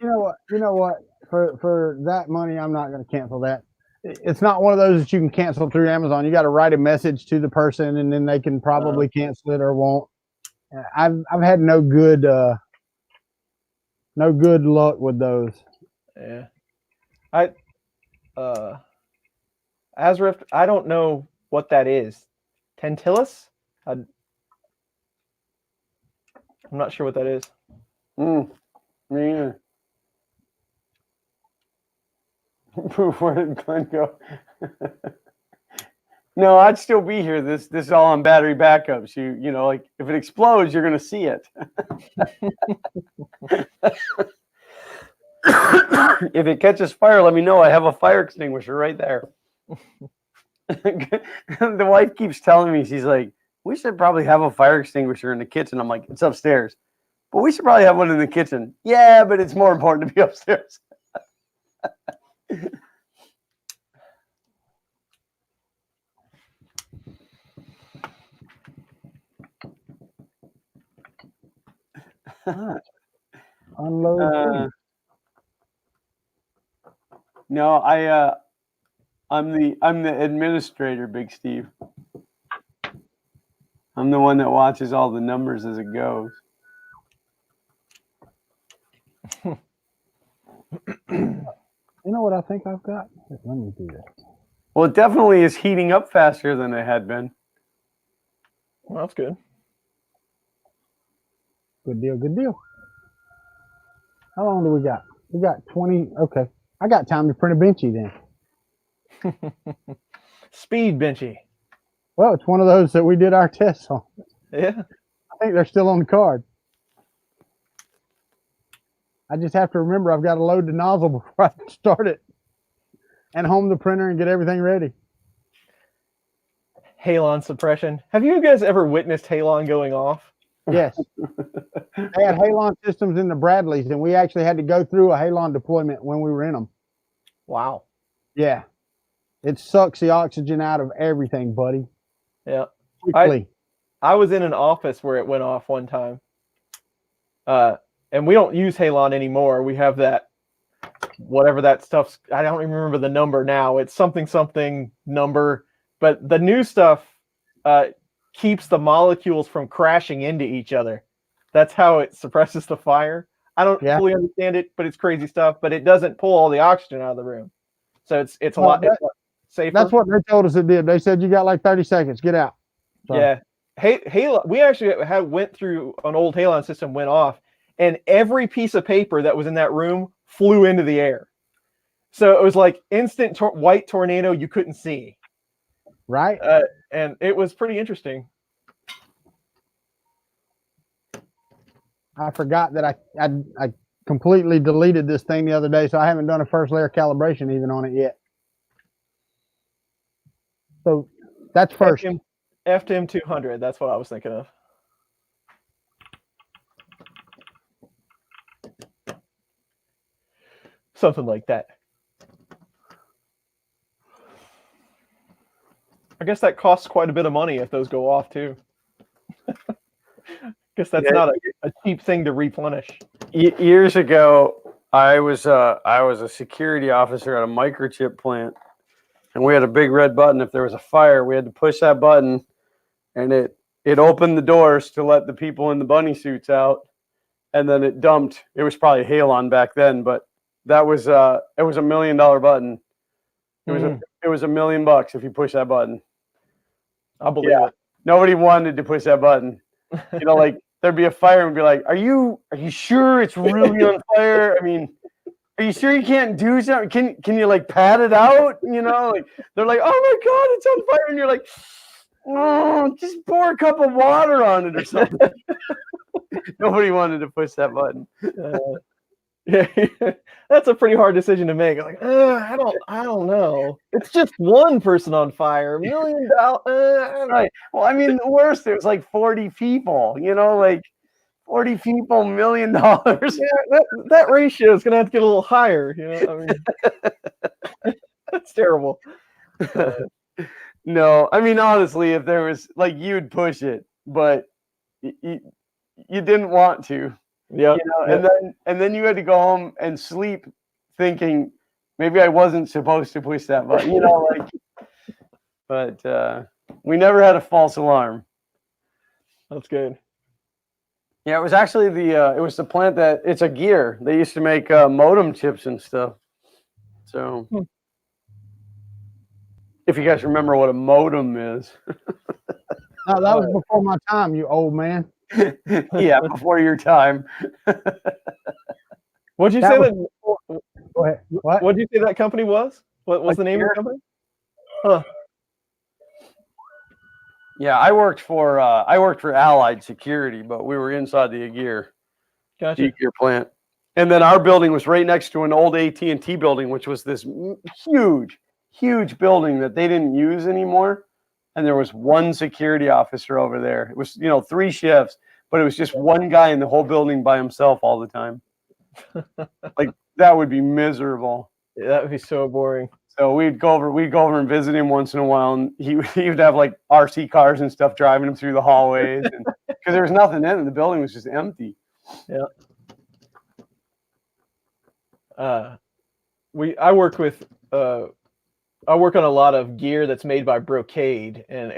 You know what? For that money, I'm not going to cancel that. It's not one of those that you can cancel through Amazon. You got to write a message to the person, and then they can probably cancel it or won't. I've had no good luck with those. Yeah, Azrift, I don't know what that is. Tentillus? I'm not sure what that is. Me either. Where did Glenn go? No, I'd still be here. This is all on battery backups. You know, like, if it explodes, you're gonna see it. If it catches fire, let me know. I have a fire extinguisher right there. The wife keeps telling me, she's like, we should probably have a fire extinguisher in the kitchen. I'm like, it's upstairs. But we should probably have one in the kitchen. Yeah, but it's more important to be upstairs. Unload. No, I'm the administrator, Big Steve. I'm the one that watches all the numbers as it goes. You know what I think I've got? Let me do that. Well, it definitely is heating up faster than it had been. Well, that's good. Good deal, good deal. How long do we got? We got 20. Okay. I got time to print a benchy then. Speed benchy. Well, it's one of those that we did our tests on. Yeah. I think they're still on the card. I just have to remember I've got to load the nozzle before I start it and home the printer and get everything ready. Halon suppression. Have you guys ever witnessed Halon going off? Yes. They had Halon systems in the Bradleys, and we actually had to go through a Halon deployment when we were in them. Wow. Yeah. It sucks the oxygen out of everything, buddy. Yeah. Quickly. I was in an office where it went off one time. And we don't use Halon anymore. We have that, whatever that stuff's, I don't even remember the number now. It's something number. But the new stuff keeps the molecules from crashing into each other. That's how it suppresses the fire. I don't fully understand it, but it's crazy stuff. But it doesn't pull all the oxygen out of the room. So it's a lot safer. That's what they told us it did. They said you got like 30 seconds. Get out. So. Yeah. Halon, we actually went through an old Halon system, went off, and every piece of paper that was in that room flew into the air. So it was like instant white tornado you couldn't see. Right. And it was pretty interesting. I forgot that I completely deleted this thing the other day, so I haven't done a first layer calibration even on it yet. So that's first. FTM 200, that's what I was thinking of. Something like that. I guess that costs quite a bit of money if those go off too. Guess that's not a cheap thing to replenish. Years ago, I was a security officer at a microchip plant, and we had a big red button. If there was a fire, we had to push that button, and it opened the doors to let the people in the bunny suits out, and then it dumped. It was probably Halon back then, but that was it was $1 million button. It was $1 million if you push that button. I believe it. Nobody wanted to push that button. You know, like there'd be a fire and be like, "Are you sure it's really on fire? I mean, are you sure you can't do something? Can you like pat it out? You know, like they're like, "Oh my God, it's on fire," and you're like, Oh, just pour a cup of water on it or something. Nobody wanted to push that button. Yeah, that's a pretty hard decision to make. Like, I don't know. It's just one person on fire. $1 million. Right. Well, I mean, the worst, it was like 40 people, like 40 people, $1 million. Yeah, that ratio is gonna have to get a little higher. I mean, that's terrible. No, I mean, honestly, if there was like, you'd push it, but you didn't want to. Yeah. And then you had to go home and sleep thinking maybe I wasn't supposed to push that button, but we never had a false alarm. That's good. Yeah, it was actually it was the plant that it's a gear. They used to make modem chips and stuff. So if you guys remember what a modem is. No, that was before my time, you old man. Yeah, before your time. What'd you say that? Go ahead. What? What'd you say that company was? What was the name of the company? Huh. Yeah, I worked for Allied Security, but we were inside the gear. Gotcha. Gear plant. And then our building was right next to an old AT&T building, which was this huge building that they didn't use anymore. And there was one security officer over there. It was, 3 shifts, but it was just one guy in the whole building by himself all the time. Like, that would be miserable. Yeah, that would be so boring. So we'd go over and visit him once in a while, and he would have like RC cars and stuff driving him through the hallways, because there was nothing in it. The building was just empty. Yeah. I work on a lot of gear that's made by Brocade, and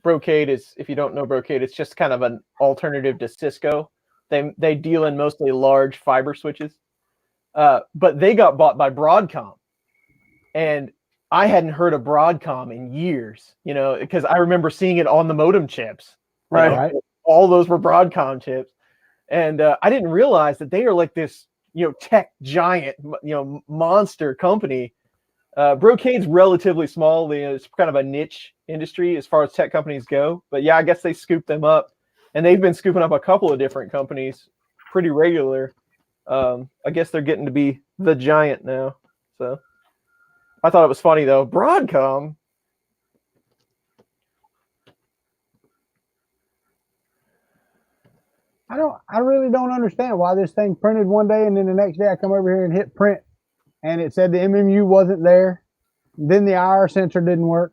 Brocade is, if you don't know Brocade, it's just kind of an alternative to Cisco. They deal in mostly large fiber switches, but they got bought by Broadcom, and I hadn't heard of Broadcom in years, because I remember seeing it on the modem chips. Right. All those were Broadcom chips, and I didn't realize that they are like this, tech giant, monster company. Brocade's relatively small. It's kind of a niche industry as far as tech companies go. But yeah, I guess they scooped them up, and they've been scooping up a couple of different companies pretty regular. I guess they're getting to be the giant now. So I thought it was funny though. Broadcom. I really don't understand why this thing printed one day and then the next day I come over here and hit print and it said the MMU wasn't there. Then the IR sensor didn't work.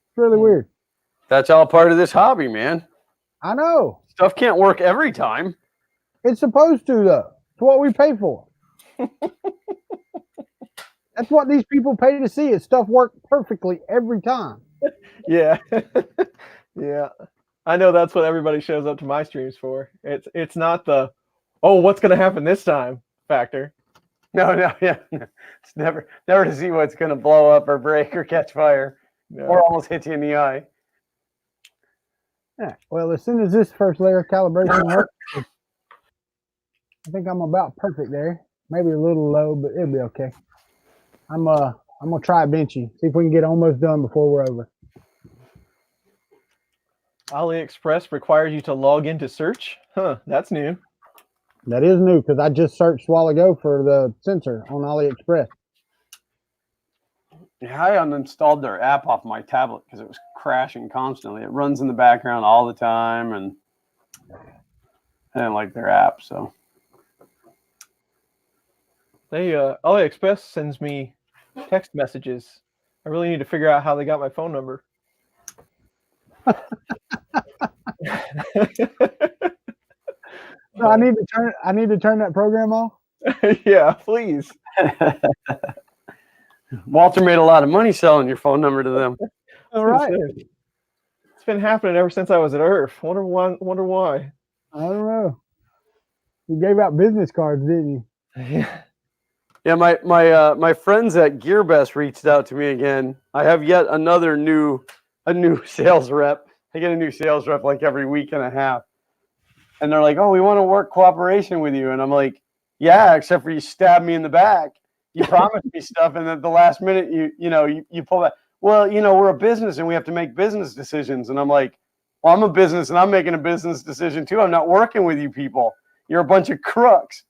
It's really weird. That's all part of this hobby, man. I know. Stuff can't work every time. It's supposed to, though. It's what we pay for. That's what these people pay to see, is stuff work perfectly every time. Yeah. Yeah. I know that's what everybody shows up to my streams for. It's not the, oh, what's going to happen this time factor. No, yeah. It's never to see what's going to blow up or break or catch fire or almost hit you in the eye. Yeah. Well, as soon as this first layer of calibration works, I think I'm about perfect there. Maybe a little low, but it'll be okay. I'm gonna try benchy. See if we can get almost done before we're over. AliExpress requires you to log into search? Huh, that's new. That is new because I just searched a while ago for the sensor on AliExpress. Yeah, I uninstalled their app off my tablet because it was crashing constantly. It runs in the background all the time, and I didn't like their app. So they AliExpress sends me text messages. I really need to figure out how they got my phone number. So I need to turn that program off. Yeah, please. Walter made a lot of money selling your phone number to them. All right. It's been happening ever since I was at Earth. Wonder why. I don't know. You gave out business cards, didn't you? Yeah. Yeah, my friends at GearBest reached out to me again. I have yet a new sales rep. I get a new sales rep like every week and a half. And they're like, oh, we want to work cooperation with you. And I'm like, yeah, except for you stabbed me in the back. You promised me stuff, and at the last minute, you pull that. well, we're a business and we have to make business decisions. And I'm like, well, I'm a business and I'm making a business decision too. I'm not working with you people. You're a bunch of crooks.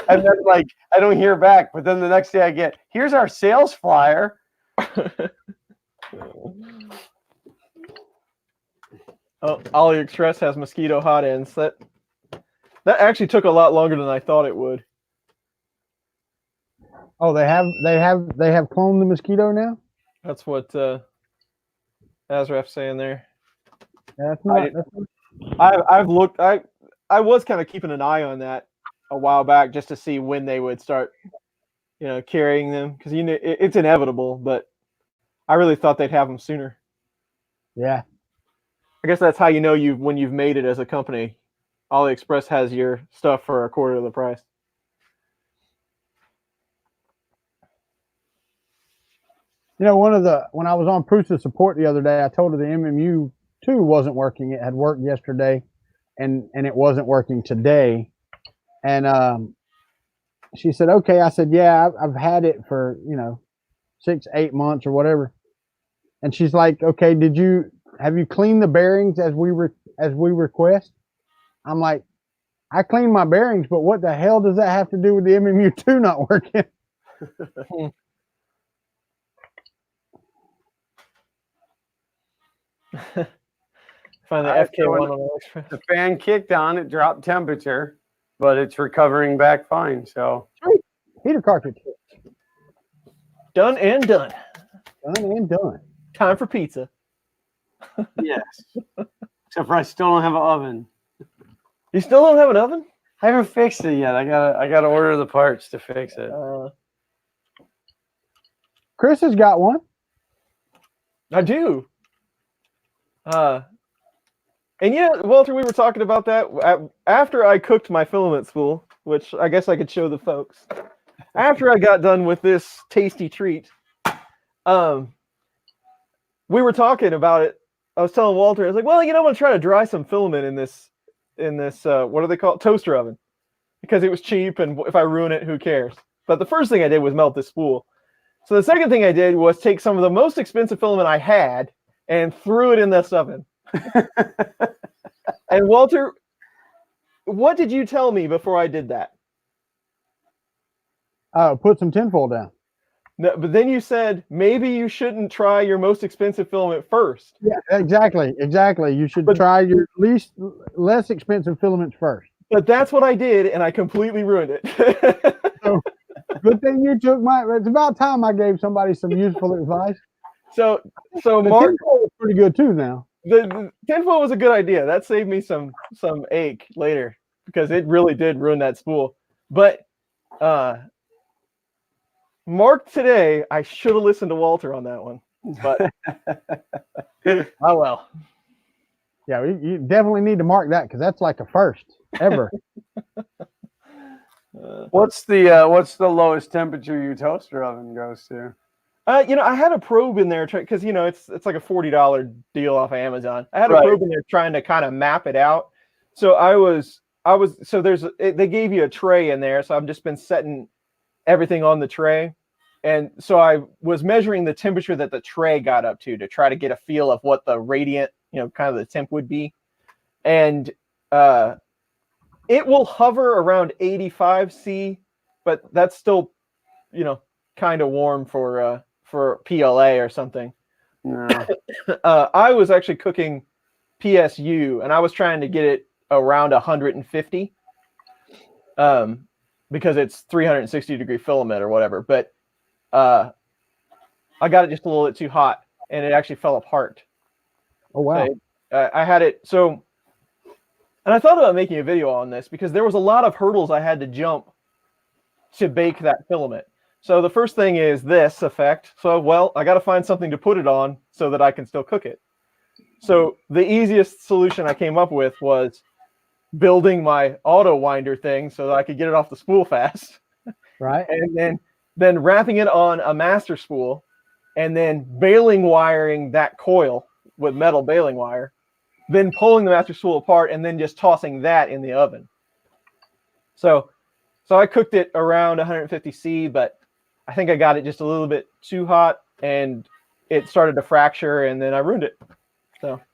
And then like, I don't hear back. But then the next day I get, here's our sales flyer. Oh, AliExpress has Mosquito Hotends. That actually took a lot longer than I thought it would. Oh, they have cloned the Mosquito now. That's what Azraf's saying there. Yeah, that's not. I've looked. I was kind of keeping an eye on that a while back just to see when they would start, carrying them, because it's inevitable. But I really thought they'd have them sooner. Yeah. I guess that's how you know when you've made it as a company. AliExpress has your stuff for a quarter of the price. When I was on Prusa support the other day, I told her the MMU 2 wasn't working. It had worked yesterday, and it wasn't working today. And she said, "Okay." I said, "Yeah, I've had it for 6-8 months or whatever." And she's like, "Okay, have you cleaned the bearings as we request?" I'm like, "I cleaned my bearings, but what the hell does that have to do with the MMU 2 not working?" Find the FK1 on AliExpress. The fan kicked on, it dropped temperature, but it's recovering back fine. So heater cartridge. Done and done. Done and done. Time for pizza. Yes. Except for I still don't have an oven. You still don't have an oven? I haven't fixed it yet. I gotta order the parts to fix it. Chris has got one. I do. And yeah, Walter, we were talking about that after I cooked my filament spool, which I guess I could show the folks. After I got done with this tasty treat, we were talking about it. I was telling Walter, I was like, well, I'm going to try to dry some filament in this what do they call it? Toaster oven, because it was cheap, and if I ruin it, who cares? But the first thing I did was melt this spool. So the second thing I did was take some of the most expensive filament I had and threw it in this oven. And Walter, what did you tell me before I did that? Put some tinfoil down. No, but then you said maybe you shouldn't try your most expensive filament first. Yeah, exactly. You should try your less expensive filaments first. But that's what I did, and I completely ruined it. So, good thing you took it's about time I gave somebody some useful advice. So the Mark, tinfoil is pretty good too now. The tinfoil was a good idea. That saved me some ache later, because it really did ruin that spool. But Mark, today I should have listened to Walter on that one. But oh well. Yeah, you definitely need to mark that, because that's like a first ever. What's the lowest temperature your toaster oven goes to? I had a probe in there because it's like a $40 deal off of Amazon. I had a probe in there trying to kind of map it out. So they gave you a tray in there, so I've just been setting everything on the tray, and so I was measuring the temperature that the tray got up to try to get a feel of what the radiant, kind of the temp would be, and it will hover around 85 C, but that's still, kind of warm for PLA or something. No. I was actually cooking PSU, and I was trying to get it around 150, because it's 360-degree filament or whatever. But I got it just a little bit too hot, and it actually fell apart. Oh wow! So I had it so, and I thought about making a video on this because there was a lot of hurdles I had to jump to bake that filament. So the first thing is this effect. So, I got to find something to put it on so that I can still cook it. So the easiest solution I came up with was building my auto winder thing so that I could get it off the spool fast. Right. And then wrapping it on a master spool, and then baling wiring that coil with metal baling wire, then pulling the master spool apart, and then just tossing that in the oven. So I cooked it around 150 C, but I think I got it just a little bit too hot, and it started to fracture, and then I ruined it.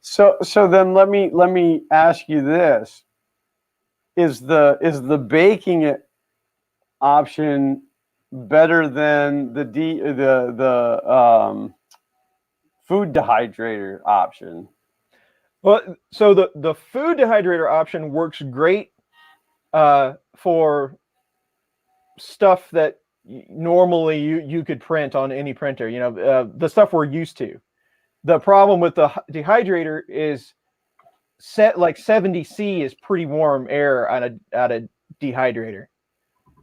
So then let me ask you this: is the baking it option better than the food dehydrator option? Well, so the food dehydrator option works great for stuff that normally you could print on any printer. You know, the stuff we're used to. The problem with the dehydrator is set like 70°C is pretty warm air on a dehydrator,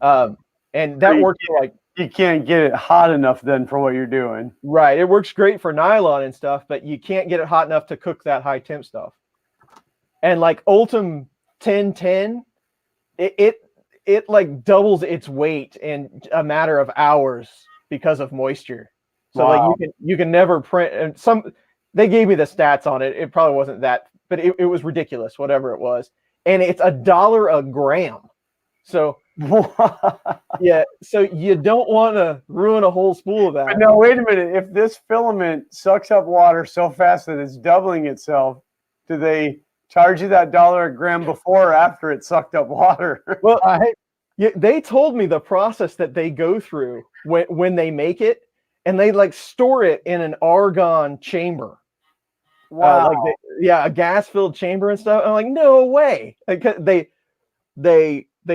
and that works for like. You can't get it hot enough then for what you're doing. Right. It works great for nylon and stuff, but you can't get it hot enough to cook that high temp stuff. And like Ultim 1010, it like doubles its weight in a matter of hours because of moisture. So Wow. like you can never print, and they gave me the stats on it. It probably wasn't that, but it was ridiculous, whatever it was. And it's $1 a gram. So yeah, so you don't want to ruin a whole spool of that. But no, wait a minute. If this filament sucks up water so fast that it's doubling itself, do they charge you that $1 a gram before or after it sucked up water? Well, they told me the process that they go through when they make it, and they like store it in an argon chamber. Wow. A gas-filled chamber and stuff. I'm like, no way. Like, they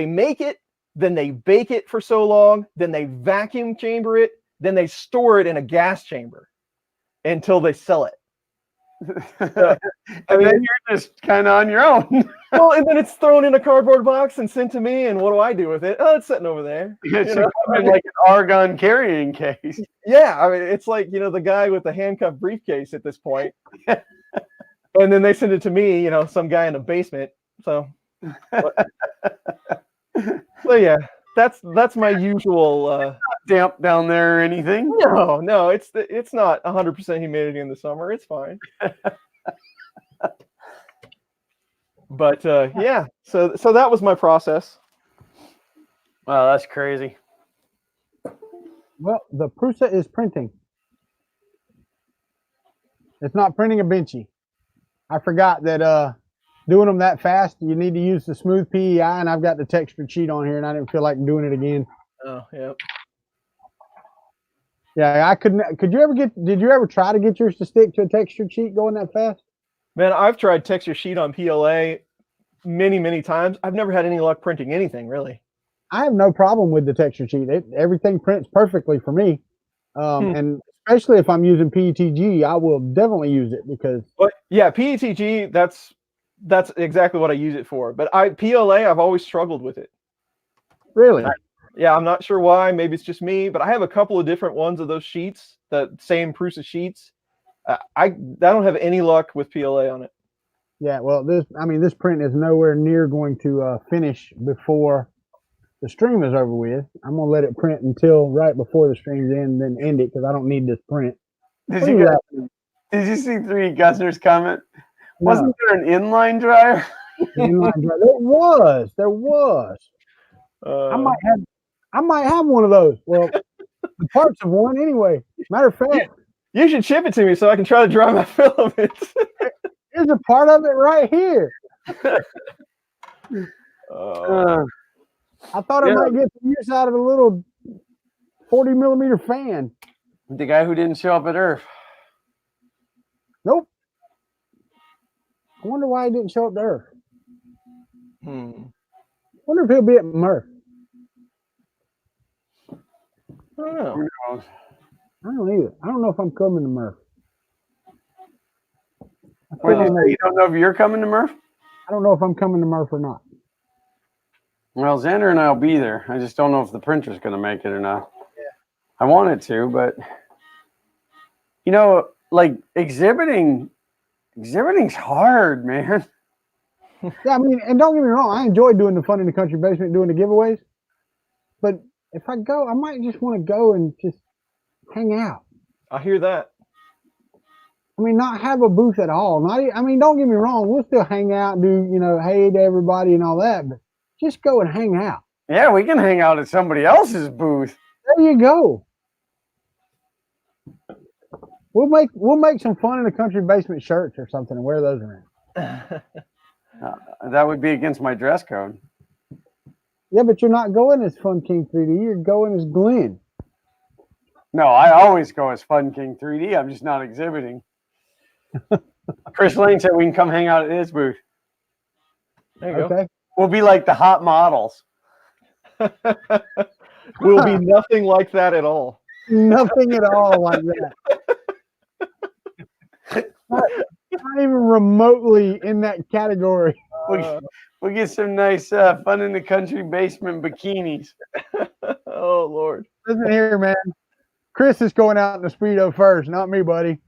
make it, then they bake it for so long, then they vacuum chamber it, then they store it in a gas chamber until they sell it. And then you're just kind of on your own. Well, and then it's thrown in a cardboard box and sent to me, and what do I do with it? Oh, it's sitting over there. It's like an argon carrying case. Yeah, I mean, it's like, the guy with the handcuffed briefcase at this point. And then they send it to me, some guy in a basement. So yeah, that's my usual damp down there or anything. No, it's not 100% humidity in the summer. It's fine. But yeah, so that was my process. Wow, that's crazy. Well, the Prusa is printing. It's not printing a benchy. I forgot that doing them that fast, you need to use the smooth PEI, and I've got the textured sheet on here, and I didn't feel like doing it again. Oh, yeah. Yeah, I couldn't. Did you ever try to get yours to stick to a textured sheet going that fast? Man, I've tried texture sheet on PLA many, many times. I've never had any luck printing anything, really. I have no problem with the texture sheet. Everything prints perfectly for me. And especially if I'm using PETG, I will definitely use it because. But yeah, PETG, that's exactly what I use it for. But PLA, I've always struggled with it. Really? Yeah, I'm not sure why. Maybe it's just me, but I have a couple of different ones of those sheets, the same Prusa sheets. I don't have any luck with PLA on it. Yeah, well, this print is nowhere near going to finish before the stream is over with. I'm gonna let it print until right before the stream's in, then end it because I don't need this print. Did you see 3 Gusner's comment? No. Wasn't there an inline dryer? Inline dryer. There was. I might have one of those. Well, the parts of one anyway. Matter of fact, you should ship it to me so I can try to dry my filament. There's a part of it right here. I thought I might get the use out of a little 40 millimeter fan. The guy who didn't show up at Earth. Nope. I wonder why he didn't show up there. Wonder if he'll be at Murph. I don't know. Who knows? I don't either. I don't know if I'm coming to Murph. You don't know if you're coming to Murph? I don't know if I'm coming to Murph or not. Well, Xander and I will be there. I just don't know if the printer's going to make it or not. Yeah. I want it to, but like exhibiting's hard, man. Yeah, I mean, and don't get me wrong, I enjoy doing the Fun in the Country Basement, doing the giveaways. But if I go, I might just want to go and just hang out. I hear that. I mean, not have a booth at all. Don't get me wrong, we'll still hang out and do, hey to everybody and all that, but just go and hang out. Yeah, we can hang out at somebody else's booth. There you go. We'll make some fun in the country basement shirts or something and wear those around. That would be against my dress code. Yeah, but you're not going as Fun King 3D. You're going as Glenn. No, I always go as Fun King 3D. I'm just not exhibiting. Chris Lane said we can come hang out at his booth. There you Okay. We'll be like the hot models. go. Will be nothing like that at all. Nothing at all like that. Not even remotely in that category. We'll get some nice Fun in the Country basement bikinis. Oh, Lord. Listen here, man. Chris is going out in the Speedo first, not me, buddy.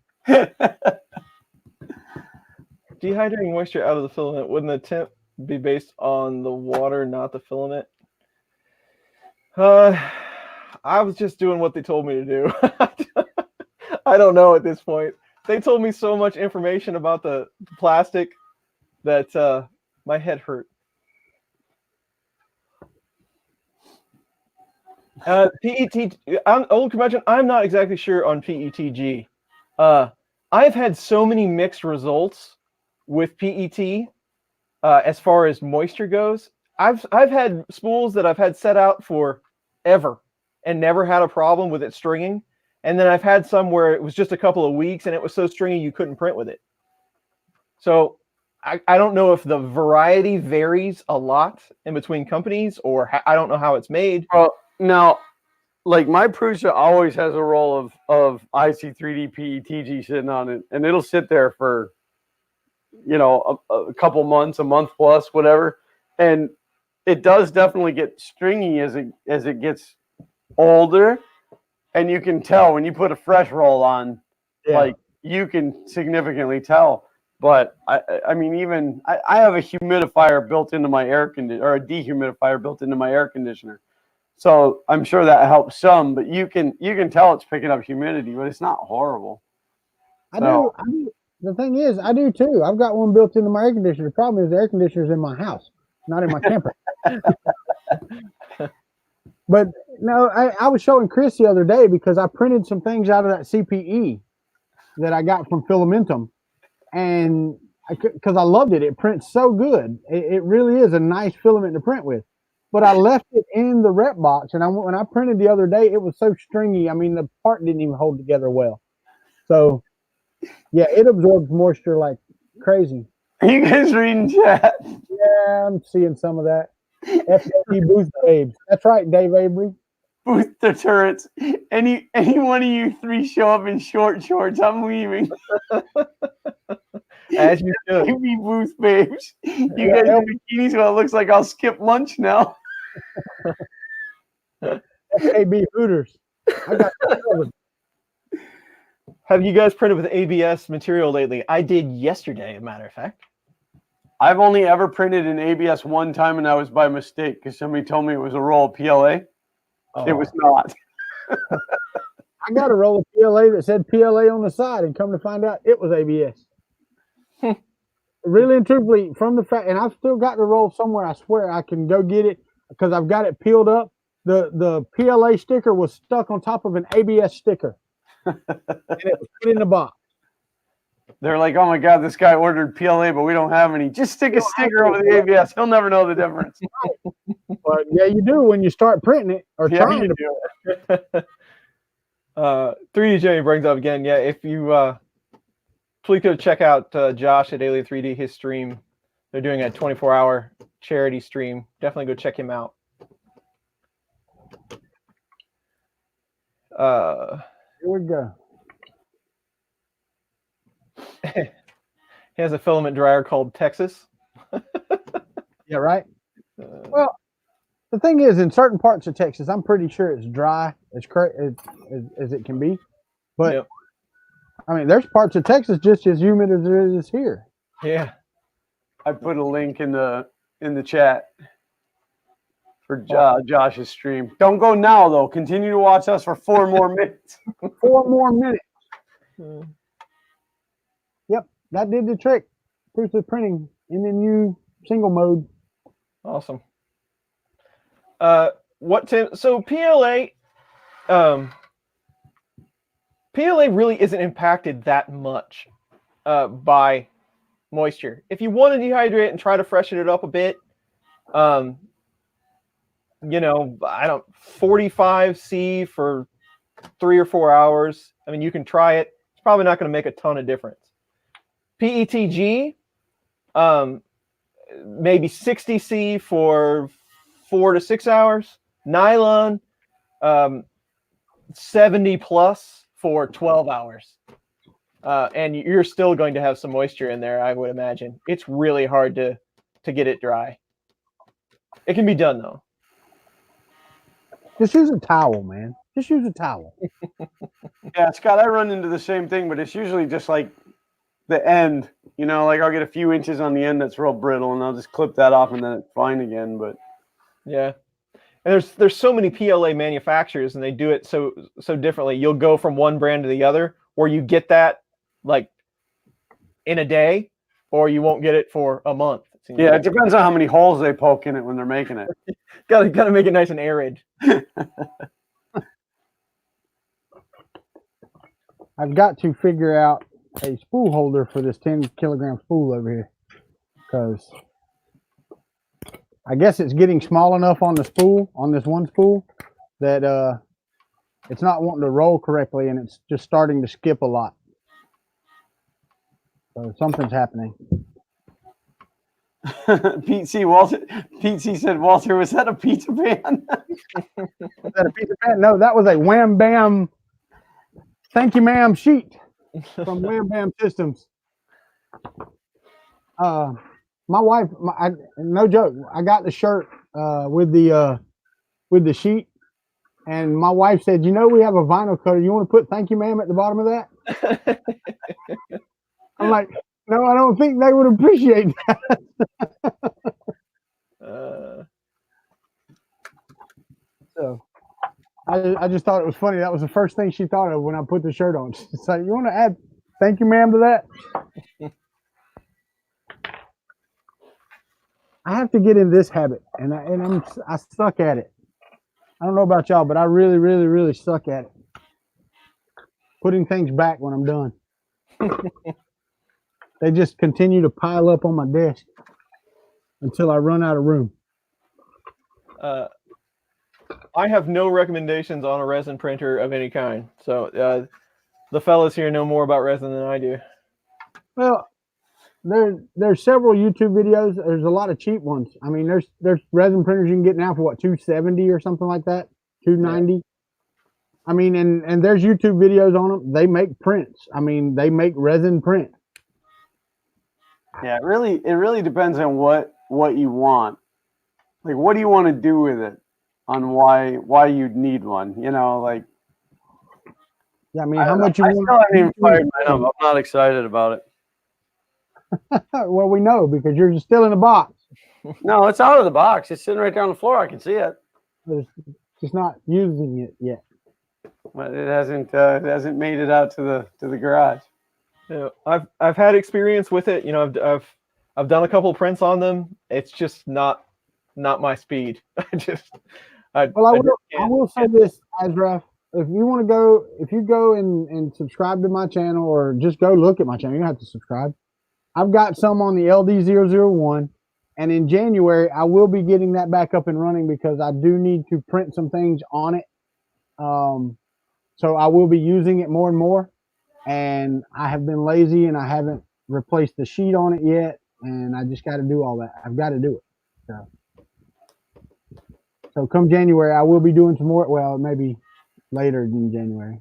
Dehydrating moisture out of the filament. Wouldn't the temp be based on the water, not the filament? I was just doing what they told me to do. I don't know at this point. They told me so much information about the plastic that my head hurt. PET. Old convention. I'm not exactly sure on PETG. I've had so many mixed results with PET as far as moisture goes. I've had spools that I've had set out for ever and never had a problem with it stringing. And then I've had some where it was just a couple of weeks and it was so stringy you couldn't print with it. So I don't know if the variety varies a lot in between companies, or I don't know how it's made. Well, now, like my Prusa always has a roll of IC3D PETG sitting on it, and it'll sit there for, you know, a couple months, a month plus, whatever. And it does definitely get stringy as it gets older, and you can tell when you put a fresh roll on, like you can significantly tell. But I mean, even I have a humidifier built into my air conditioner, or a dehumidifier built into my air conditioner. So I'm sure that helps some, but you can tell it's picking up humidity, but it's not horrible. I do. The thing is, I do too. I've got one built into my air conditioner. The problem is the air conditioner is in my house, not in my camper. But no, I was showing Chris the other day because I printed some things out of that CPE that I got from Filamentum. And because I loved it, it prints so good. It really is a nice filament to print with. But I left it in the rep box, and when I printed the other day, it was so stringy. I mean, the part didn't even hold together well. So, yeah, it absorbs moisture like crazy. Are you guys reading chat? Yeah, I'm seeing some of that. FD Booth Babes. That's right, Dave Avery. Booth the turrets. Any one of you three show up in short shorts, I'm leaving. As you should. Be Booth babes. You guys in bikinis, well, it looks like I'll skip lunch now. FAB Hooters. I got that covered. Have you guys printed with ABS material lately? I did yesterday, a matter of fact. I've only ever printed in ABS one time, and that was by mistake because somebody told me it was a roll of PLA. Oh. It was not. I got a roll of PLA that said PLA on the side, and come to find out it was ABS. Really and truthfully, from the fact, and I've still got the roll somewhere. I swear I can go get it because I've got it peeled up. The PLA sticker was stuck on top of an ABS sticker, and it was put in the box. They're like, "Oh my God, this guy ordered PLA, but we don't have any. Just stick a sticker over the ABS. He'll never know the difference." But yeah, you do when you start printing it or trying to do it. 3D Jamie brings up again. Yeah, if you please go check out Josh at Alien 3D, his stream. They're doing a 24-hour charity stream. Definitely go check him out. Here we go. He has a filament dryer called Texas. Yeah, right. Well, the thing is, in certain parts of Texas, I'm pretty sure it's dry as it can be. But yep. I mean, there's parts of Texas just as humid as it is here. Yeah. I put a link in the chat for Josh's stream. Don't go now though. Continue to watch us for 4 more minutes. 4 more minutes. Yep, that did the trick. Prusa printing in the new single mode. Awesome. So PLA, PLA really isn't impacted that much by moisture. If you want to dehydrate and try to freshen it up a bit, you know, 45°C for 3 or 4 hours. I mean, you can try it. It's probably not going to make a ton of difference. PETG, maybe 60°C for 4 to 6 hours. Nylon, 70 plus for 12 hours. And you're still going to have some moisture in there, I would imagine. It's really hard to get it dry. It can be done, though. Just use a towel, man. Just use a towel. Yeah, Scott, I run into the same thing, but it's usually just like the end. You know, like I'll get a few inches on the end that's real brittle, and I'll just clip that off, and then it's fine again. But yeah, and there's so many PLA manufacturers, and they do it so differently. You'll go from one brand to the other, or you get that like in a day, or you won't get it for a month. Yeah, it depends on how many holes they poke in it when they're making it. Gotta make it nice and arid. I've got to figure out a spool holder for this 10-kilogram spool over here, because I guess it's getting small enough on the spool, on this one spool, that it's not wanting to roll correctly, and it's just starting to skip a lot. So something's happening. Pete C. said, Walter, was that a pizza pan? Was that a pizza pan? No, that was a Wham Bam thank you ma'am sheet from Wham Bam Systems. My wife, no joke, I got the shirt with the sheet, and my wife said, you know, we have a vinyl cutter. You want to put thank you ma'am at the bottom of that? I'm like, no, I don't think they would appreciate that. So I just thought it was funny. That was the first thing she thought of when I put the shirt on. She's like, you want to add thank you ma'am to that? I have to get in this habit, and I suck at it. I don't know about y'all, but I really, really, really suck at it. Putting things back when I'm done. They just continue to pile up on my desk until I run out of room. I have no recommendations on a resin printer of any kind. So the fellas here know more about resin than I do. Well, there's several YouTube videos. There's a lot of cheap ones. I mean, there's resin printers you can get now for what, $270 or something like that, $290. Yeah. I mean, and there's YouTube videos on them. They make prints. I mean, they make resin print. Yeah, it really depends on what you want. Like, what do you want to do with it? On why you'd need one? You know, like. Yeah, I mean, how much you want? I haven't even fired mine up. I'm not excited about it. Well, we know because you're still in the box. No, it's out of the box. It's sitting right down on the floor. I can see it. It's just not using it yet. But it hasn't made it out to the garage. Yeah, I've had experience with it. You know, I've done a couple prints on them. It's just not my speed. I will say this, Azraf. If you go and subscribe to my channel, or just go look at my channel, you don't have to subscribe. I've got some on the LD001, and in January I will be getting that back up and running because I do need to print some things on it. So I will be using it more and more, and I have been lazy and I haven't replaced the sheet on it yet, and I just got to do all that. I've got to do it. So come January, I will be doing some more. Well, maybe later in January.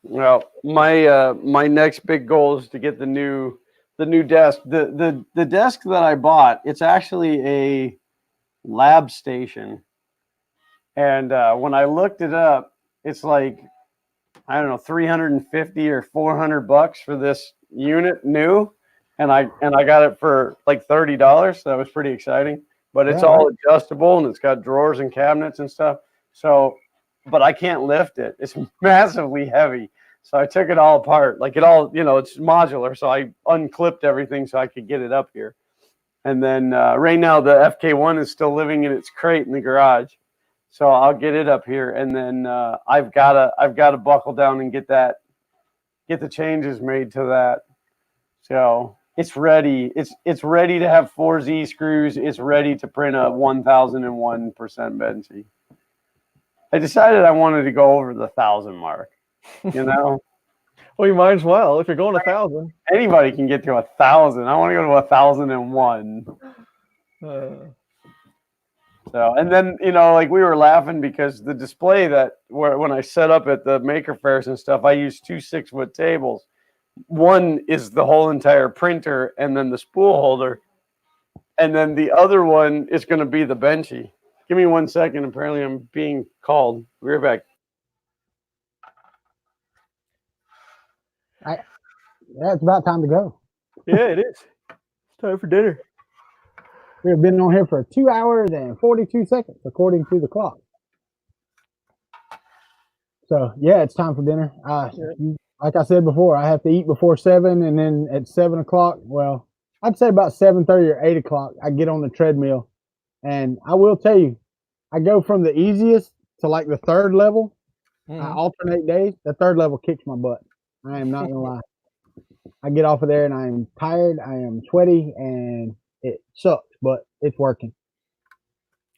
Well, my next big goal is to get the new desk. The desk that I bought, it's actually a lab station, and when I looked it up, it's like, I don't know, $350 or $400 for this unit new. And I got it for like $30. So that was pretty exciting. But it's all adjustable, and it's got drawers and cabinets and stuff. So, but I can't lift it. It's massively heavy. So I took it all apart. Like, it all, you know, it's modular. So I unclipped everything so I could get it up here. And then right now the FK1 is still living in its crate in the garage. So I'll get it up here, and then I've gotta buckle down and get the changes made to that. So it's ready. It's ready to have 4 Z screws. It's ready to print a 1001% Benchy. I decided I wanted to go over the 1,000 mark. You know, Well, you might as well if you're going 1,000. anybody can get to 1,000. I want to go to 1,001. So, and then, you know, like we were laughing because the display when I set up at the maker fairs and stuff, I used 2 6-foot tables. One is the whole entire printer and then the spool holder. And then the other one is going to be the Benchy. Give me 1 second. Apparently I'm being called. We're back. Yeah, it's about time to go. Yeah, it is. It's time for dinner. We've been on here for 2 hours and 42 seconds, according to the clock. So, yeah, it's time for dinner. Like I said before, I have to eat before 7, and then at 7 o'clock, well, I'd say about 7:30 or 8 o'clock, I get on the treadmill. And I will tell you, I go from the easiest to like the 3rd level. I alternate days. The 3rd level kicks my butt. I am not going to lie. I get off of there and I am tired. I am sweaty and it sucks, but it's working.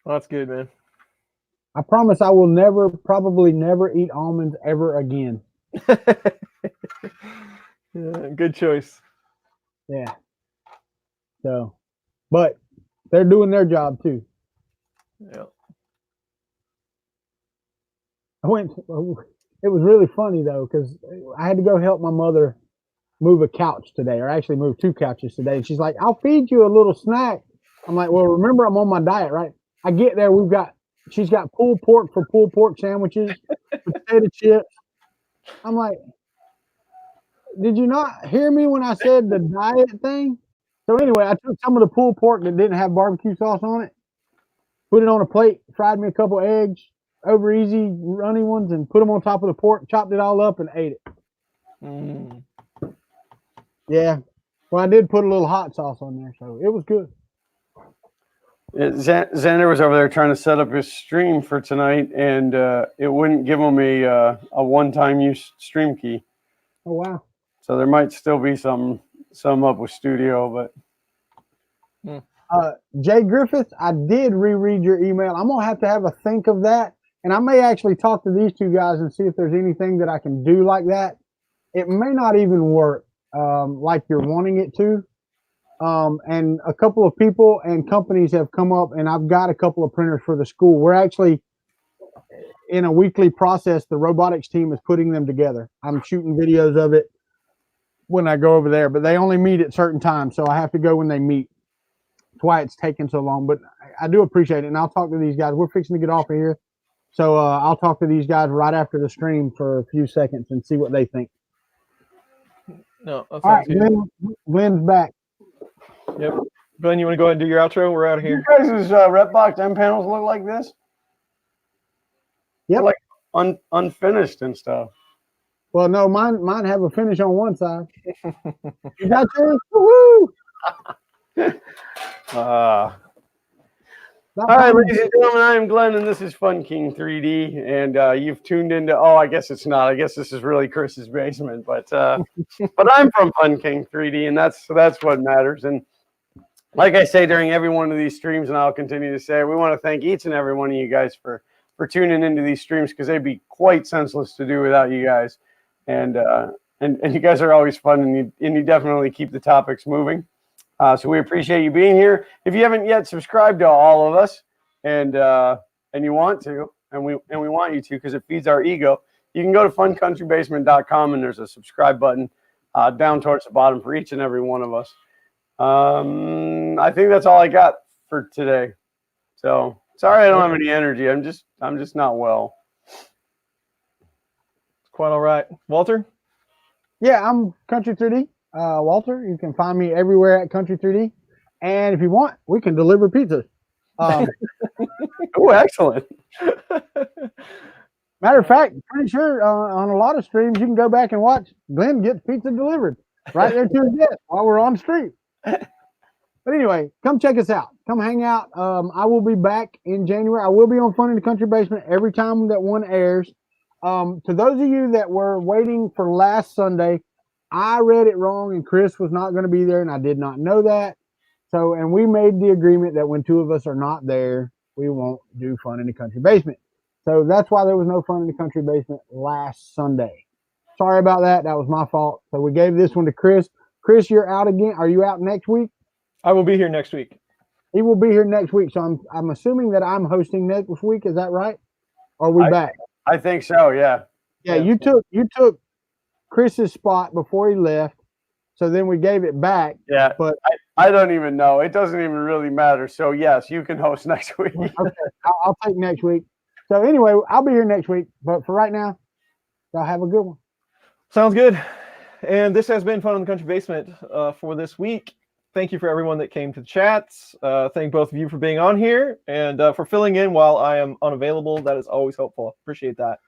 Well, that's good, man. I promise I will probably never eat almonds ever again. Yeah, good choice. Yeah. So, but they're doing their job too. Yeah. It was really funny though, because I had to go help my mother move a couch today, or actually move 2 couches today. And she's like, I'll feed you a little snack. I'm like, well, remember I'm on my diet, right? I get there, she's got pulled pork for pulled pork sandwiches, potato chips. I'm like, did you not hear me when I said the diet thing? So anyway, I took some of the pulled pork that didn't have barbecue sauce on it, put it on a plate, fried me a couple eggs, over easy, runny ones, and put them on top of the pork, chopped it all up, and ate it. Yeah. Well, I did put a little hot sauce on there, so it was good. Xander was over there trying to set up his stream for tonight, and it wouldn't give him a one-time use stream key. Oh, wow. So there might still be some up with Studio, but. Jay Griffith, I did reread your email. I'm going to have a think of that. And I may actually talk to these 2 guys and see if there's anything that I can do like that. It may not even work like you're wanting it to. And a couple of people and companies have come up, and I've got a couple of printers for the school. We're actually in a weekly process. The robotics team is putting them together. I'm shooting videos of it when I go over there, but they only meet at certain times. So I have to go when they meet. That's why it's taking so long, but I do appreciate it. And I'll talk to these guys. We're fixing to get off of here. So I'll talk to these guys right after the stream for a few seconds and see what they think. No, all right, Glenn's back. Yep. Glenn, you want to go ahead and do your outro? We're out of here. You guys' Repbox M panels look like this? Yep. They're like unfinished and stuff. Well, no, mine have a finish on one side. You got yours? Woo-hoo! All right, ladies and gentlemen, I am Glenn, and this is Fun King 3D, and you've tuned into. Oh, I guess it's not. I guess this is really Chris's basement, but I'm from Fun King 3D, and that's what matters. And like I say during every one of these streams, and I'll continue to say, we want to thank each and every one of you guys for tuning into these streams, because they'd be quite senseless to do without you guys. And you guys are always fun, and you definitely keep the topics moving. So we appreciate you being here. If you haven't yet subscribed to all of us, and you want to, and we want you to, because it feeds our ego, you can go to funcountrybasement.com, and there's a subscribe button down towards the bottom for each and every one of us. I think that's all I got for today. So sorry I don't have any energy. I'm just not well. It's quite all right. Walter? Yeah, I'm Kuntry 3D. Walter, you can find me everywhere at Kuntry 3D. And if you want, we can deliver pizzas. Oh, excellent. Matter of fact, pretty sure on a lot of streams, you can go back and watch Glenn gets pizza delivered right there to his desk while we're on the stream. But anyway, come check us out. Come hang out. I will be back in January. I will be on Fun in the Country Basement every time that one airs. To those of you that were waiting for last Sunday, I read it wrong and Chris was not going to be there, and I did not know that. So, and we made the agreement that when two of us are not there, we won't do Fun in the Country Basement. So that's why there was no Fun in the Country Basement last Sunday. Sorry about that. That was my fault. So we gave this one to Chris. Chris, you're out again. Are you out next week? I will be here next week. He will be here next week. So I'm assuming that I'm hosting next week. Is that right? Or are we back? I think so. Yeah. Yeah. You took Chris's spot before he left. So then we gave it back. Yeah. But I don't even know. It doesn't even really matter. So yes, you can host next week. Okay. I'll take next week. So anyway, I'll be here next week. But for right now, y'all have a good one. Sounds good. And this has been Fun in the Country Basement for this week. Thank you for everyone that came to the chats. Thank both of you for being on here and for filling in while I am unavailable. That is always helpful. Appreciate that.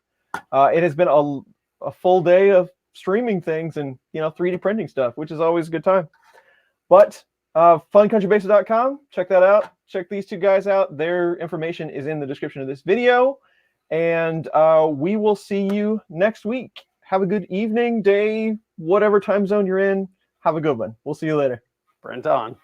It has been a full day of streaming things and 3D printing stuff, which is always a good time. But funcountryBasement.com, check that out. Check these two guys out. Their information is in the description of this video. And we will see you next week. Have a good evening, day, whatever time zone you're in. Have a good one. We'll see you later. Print on.